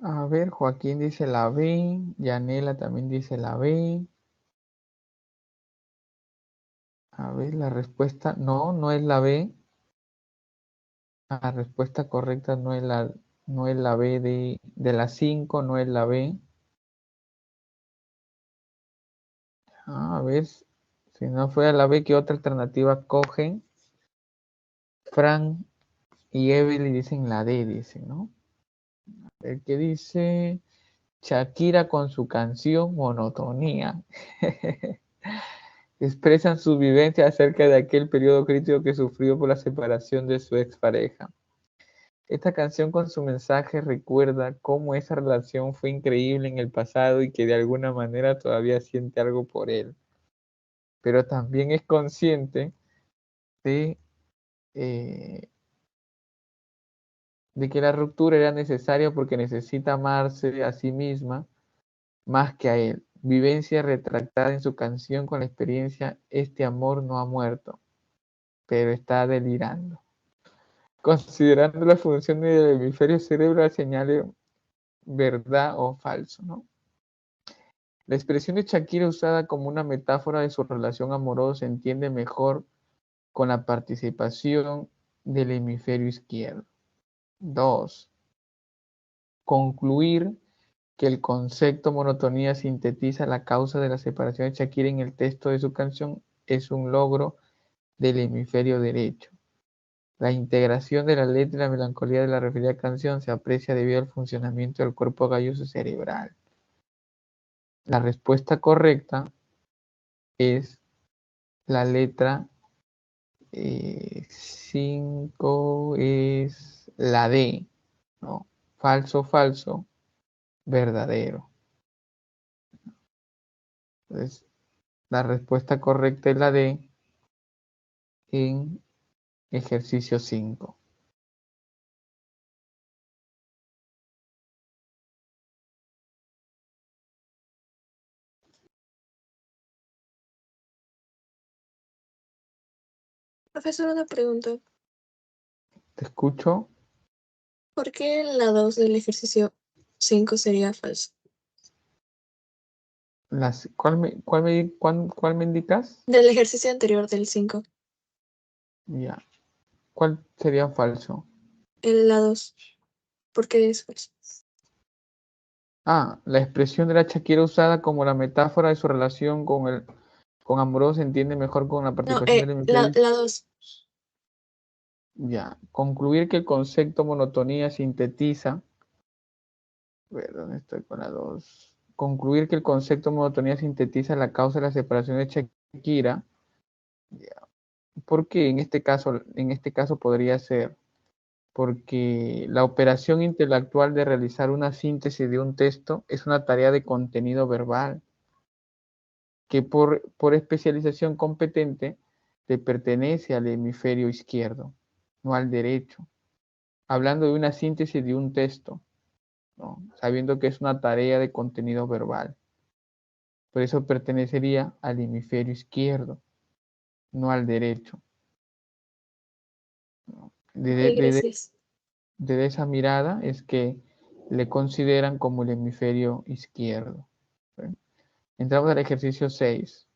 A ver, Joaquín dice la B, Yanela también dice la B. A ver, la respuesta, no es la B. La respuesta correcta no es la B de las 5, no es la B. A ver, si no fuera la B, ¿qué otra alternativa cogen? Fran y Evelyn dicen la D, dicen, ¿no? El que dice Shakira con su canción Monotonía. Expresan su vivencia acerca de aquel periodo crítico que sufrió por la separación de su expareja. Esta canción con su mensaje recuerda cómo esa relación fue increíble en el pasado y que de alguna manera todavía siente algo por él. Pero también es consciente de, eh, de que la ruptura era necesaria porque necesita amarse a sí misma más que a él. Vivencia retractada en su canción con la experiencia "Este amor no ha muerto, pero está delirando". Considerando las funciones del hemisferio cerebral, señale verdad o falso, ¿no? La expresión de Shakira usada como una metáfora de su relación amorosa se entiende mejor con la participación del hemisferio izquierdo. 2. Concluir que el concepto monotonía sintetiza la causa de la separación de Shakira en el texto de su canción es un logro del hemisferio derecho. La integración de la letra y la melancolía de la referida canción se aprecia debido al funcionamiento del cuerpo galloso cerebral. La respuesta correcta es la letra 5, es la D, ¿no? Falso, falso, verdadero. Entonces, la respuesta correcta es la D en ejercicio 5. Profesor, una pregunta. Te escucho. ¿Por qué la 2 del ejercicio 5 sería falso? ¿Cuál me indicas? Del ejercicio anterior del 5, Ya. ¿Cuál sería falso? la 2. ¿Por qué es falso? La expresión de la Shakira usada como la metáfora de su relación con Amorós se entiende mejor con la No, participación del hemisferio. la 2. Ya. Concluir que el concepto monotonía sintetiza. A ver, ¿dónde estoy con la 2? Concluir que el concepto monotonía sintetiza la causa de la separación de Shakira. Ya. ¿Por qué en este caso podría ser? Porque la operación intelectual de realizar una síntesis de un texto es una tarea de contenido verbal que por especialización competente le pertenece al hemisferio izquierdo, no al derecho. Hablando de una síntesis de un texto, ¿no? Sabiendo que es una tarea de contenido verbal. Por eso pertenecería al hemisferio izquierdo, no al derecho, ¿no? Ok, gracias. Desde esa mirada es que le consideran como el hemisferio izquierdo. ¿Sí? Entramos al ejercicio 6.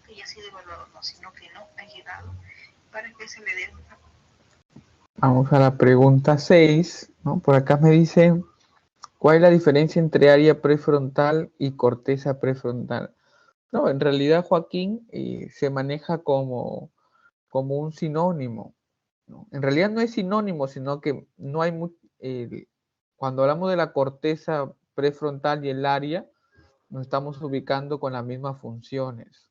que ya ha sido evaluado, no, sino que no ha llegado para que se le dé una... Vamos a la pregunta 6, ¿no? Por acá me dice, ¿cuál es la diferencia entre área prefrontal y corteza prefrontal? No, en realidad, Joaquín, se maneja como un sinónimo, ¿no? En realidad no es sinónimo, sino que no hay cuando hablamos de la corteza prefrontal y el área, nos estamos ubicando con las mismas funciones.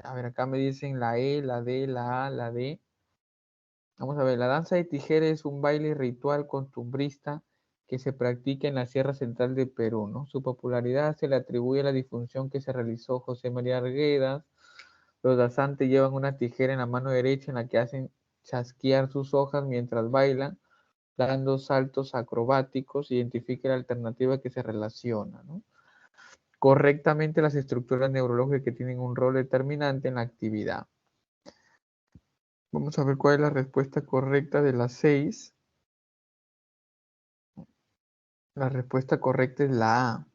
A ver, acá me dicen la E, la D, la A, la D. Vamos a ver, la danza de tijera es un baile ritual costumbrista que se practica en la Sierra Central de Perú, ¿no? Su popularidad se le atribuye a la difusión que se realizó José María Arguedas. Los danzantes llevan una tijera en la mano derecha en la que hacen chasquear sus hojas mientras bailan, dando saltos acrobáticos. Identifica la alternativa que se relaciona, ¿no? Correctamente las estructuras neurológicas que tienen un rol determinante en la actividad. Vamos a ver cuál es la respuesta correcta de las 6. La respuesta correcta es la A.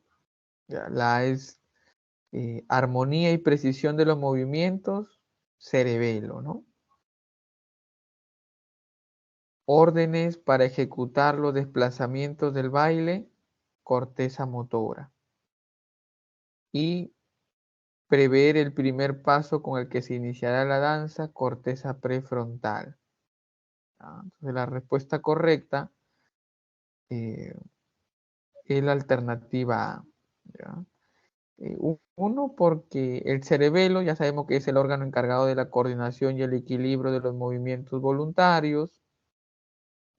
Ya, la A es armonía y precisión de los movimientos, cerebelo, ¿no? Órdenes para ejecutar los desplazamientos del baile, corteza motora. Y prever el primer paso con el que se iniciará la danza, corteza prefrontal. Entonces la respuesta correcta es la alternativa A. ¿Ya? Uno, porque el cerebelo, ya sabemos que es el órgano encargado de la coordinación y el equilibrio de los movimientos voluntarios.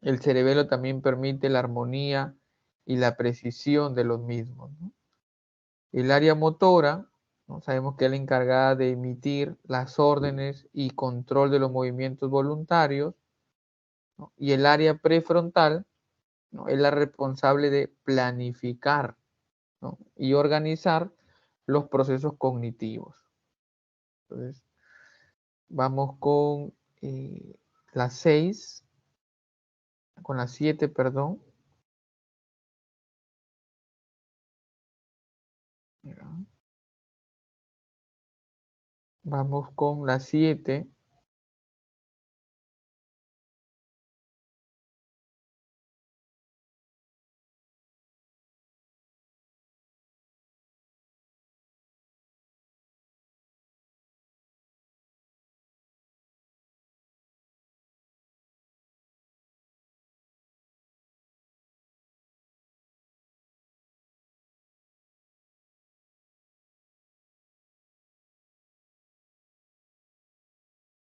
El cerebelo también permite la armonía y la precisión de los mismos, ¿no? El área motora, ¿no? Sabemos que es la encargada de emitir las órdenes y control de los movimientos voluntarios, ¿no? Y el área prefrontal, ¿no? Es la responsable de planificar, ¿no? Y organizar los procesos cognitivos. Entonces, vamos con la 6, con la 7, perdón. Vamos con la 7.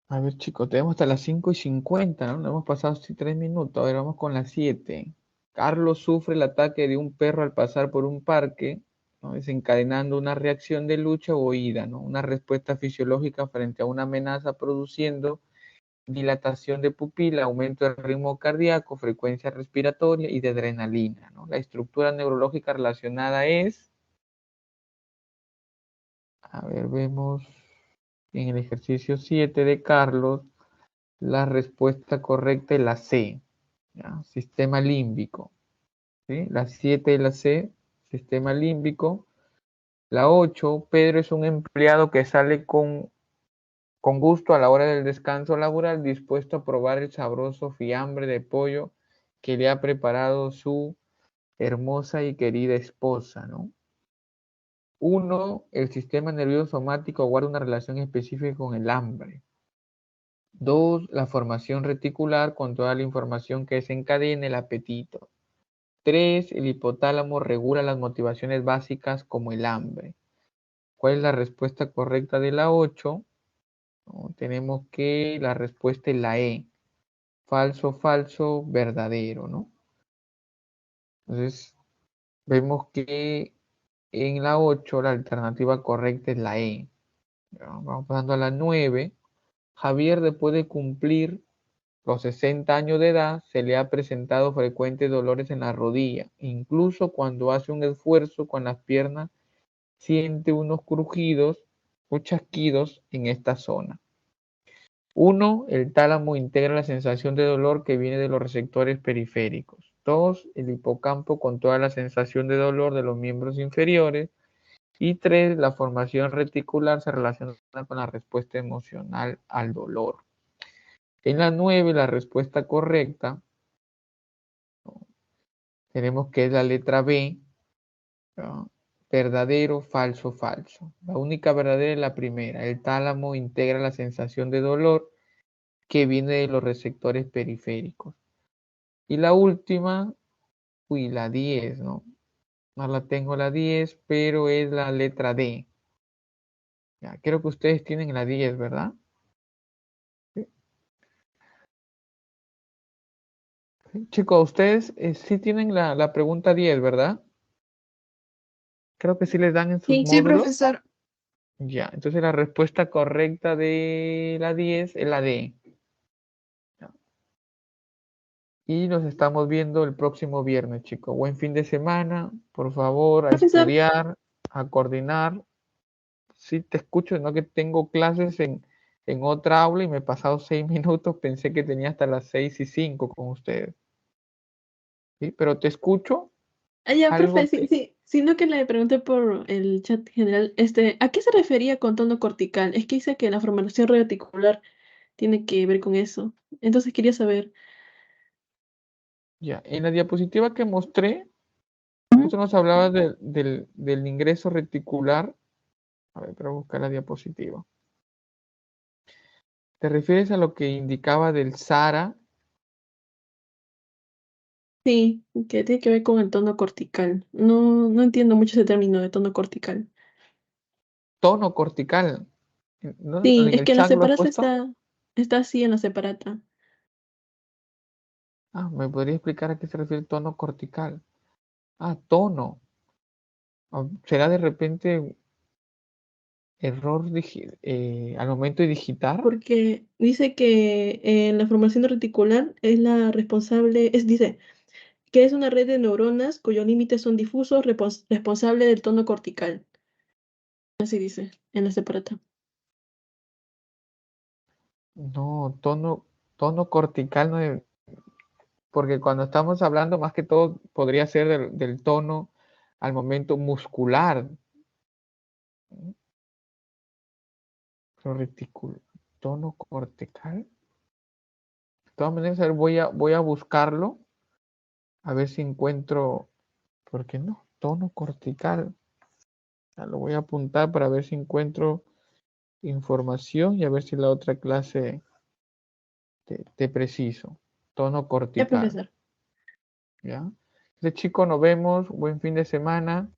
A ver, chicos, tenemos hasta las 5:50, ¿no? Nos hemos pasado 3 minutos. A ver, vamos con la 7. Carlos sufre el ataque de un perro al pasar por un parque, ¿no? Desencadenando una reacción de lucha o huida, ¿no? Una respuesta fisiológica frente a una amenaza, produciendo dilatación de pupila, aumento del ritmo cardíaco, frecuencia respiratoria y de adrenalina, ¿no? La estructura neurológica relacionada es, a ver, vemos en el ejercicio 7 de Carlos, la respuesta correcta es la C, ¿ya? Sistema límbico, ¿sí? La 7 es la C, sistema límbico. La 8, Pedro es un empleado que sale con gusto a la hora del descanso laboral, dispuesto a probar el sabroso fiambre de pollo que le ha preparado su hermosa y querida esposa, ¿no? 1, el sistema nervioso somático guarda una relación específica con el hambre. 2, la formación reticular con toda la información que desencadena el apetito. 3, el hipotálamo regula las motivaciones básicas como el hambre. ¿Cuál es la respuesta correcta de la 8? ¿No? Tenemos que la respuesta es la E. Falso, falso, verdadero, ¿no? Entonces, vemos que en la 8 la alternativa correcta es la E. Vamos pasando a la 9. Javier, después de cumplir los 60 años de edad, se le ha presentado frecuentes dolores en la rodilla. Incluso cuando hace un esfuerzo con las piernas, siente unos crujidos o chasquidos en esta zona. 1, el tálamo integra la sensación de dolor que viene de los receptores periféricos. 2, el hipocampo controla la sensación de dolor de los miembros inferiores. Y 3, la formación reticular se relaciona con la respuesta emocional al dolor. En la 9, la respuesta correcta, tenemos que es la letra B, ¿no? Verdadero, falso, falso. La única verdadera es la primera. El tálamo integra la sensación de dolor que viene de los receptores periféricos. Y la última, la 10, ¿no? No la tengo la 10, pero es la letra D. Ya, creo que ustedes tienen la 10, ¿verdad? Sí. Chicos, ustedes sí tienen la pregunta 10, ¿verdad? Creo que sí les dan en sus Sí, Sí, módulos. profesor. Ya, entonces la respuesta correcta de la 10 es la D. Ya. Y nos estamos viendo el próximo viernes, chicos. Buen fin de semana. Por favor, a profesor, estudiar, a coordinar. Sí te escucho, no que tengo clases en otra aula y me he pasado 6 minutos. Pensé que tenía hasta las 6:05 con ustedes. ¿Sí? Pero te escucho. ya, profe, Algo sí, que... sí, sino que le pregunté por el chat general, ¿a qué se refería con tono cortical? Es que dice que la formación reticular tiene que ver con eso. Entonces quería saber. Ya, en la diapositiva que mostré, esto nos hablaba del ingreso reticular. A ver, pero buscar la diapositiva. ¿Te refieres a lo que indicaba del SARA? Sí, que tiene que ver con el tono cortical. No, no entiendo mucho ese término de tono cortical. Tono cortical. ¿No? Sí, ¿En es el que en la chat no lo has separata puesto? está así en la separata. Ah, ¿me podría explicar a qué se refiere el tono cortical? Ah, tono. Ah, ¿será de repente error al momento de digitar? Porque dice que la formación reticular es la responsable, dice que es una red de neuronas cuyos límites son difusos, responsable del tono cortical. Así dice en la separata. No, tono cortical no es, porque cuando estamos hablando más que todo podría ser del tono al momento muscular. Pero tono cortical. De todas maneras, a ver, voy a buscarlo, a ver si encuentro, ¿por qué no? Tono cortical. Ya lo voy a apuntar para ver si encuentro información y a ver si la otra clase te preciso. Tono Ya, cortical. profesor. ¿Ya? Entonces, chicos, nos vemos. Buen fin de semana.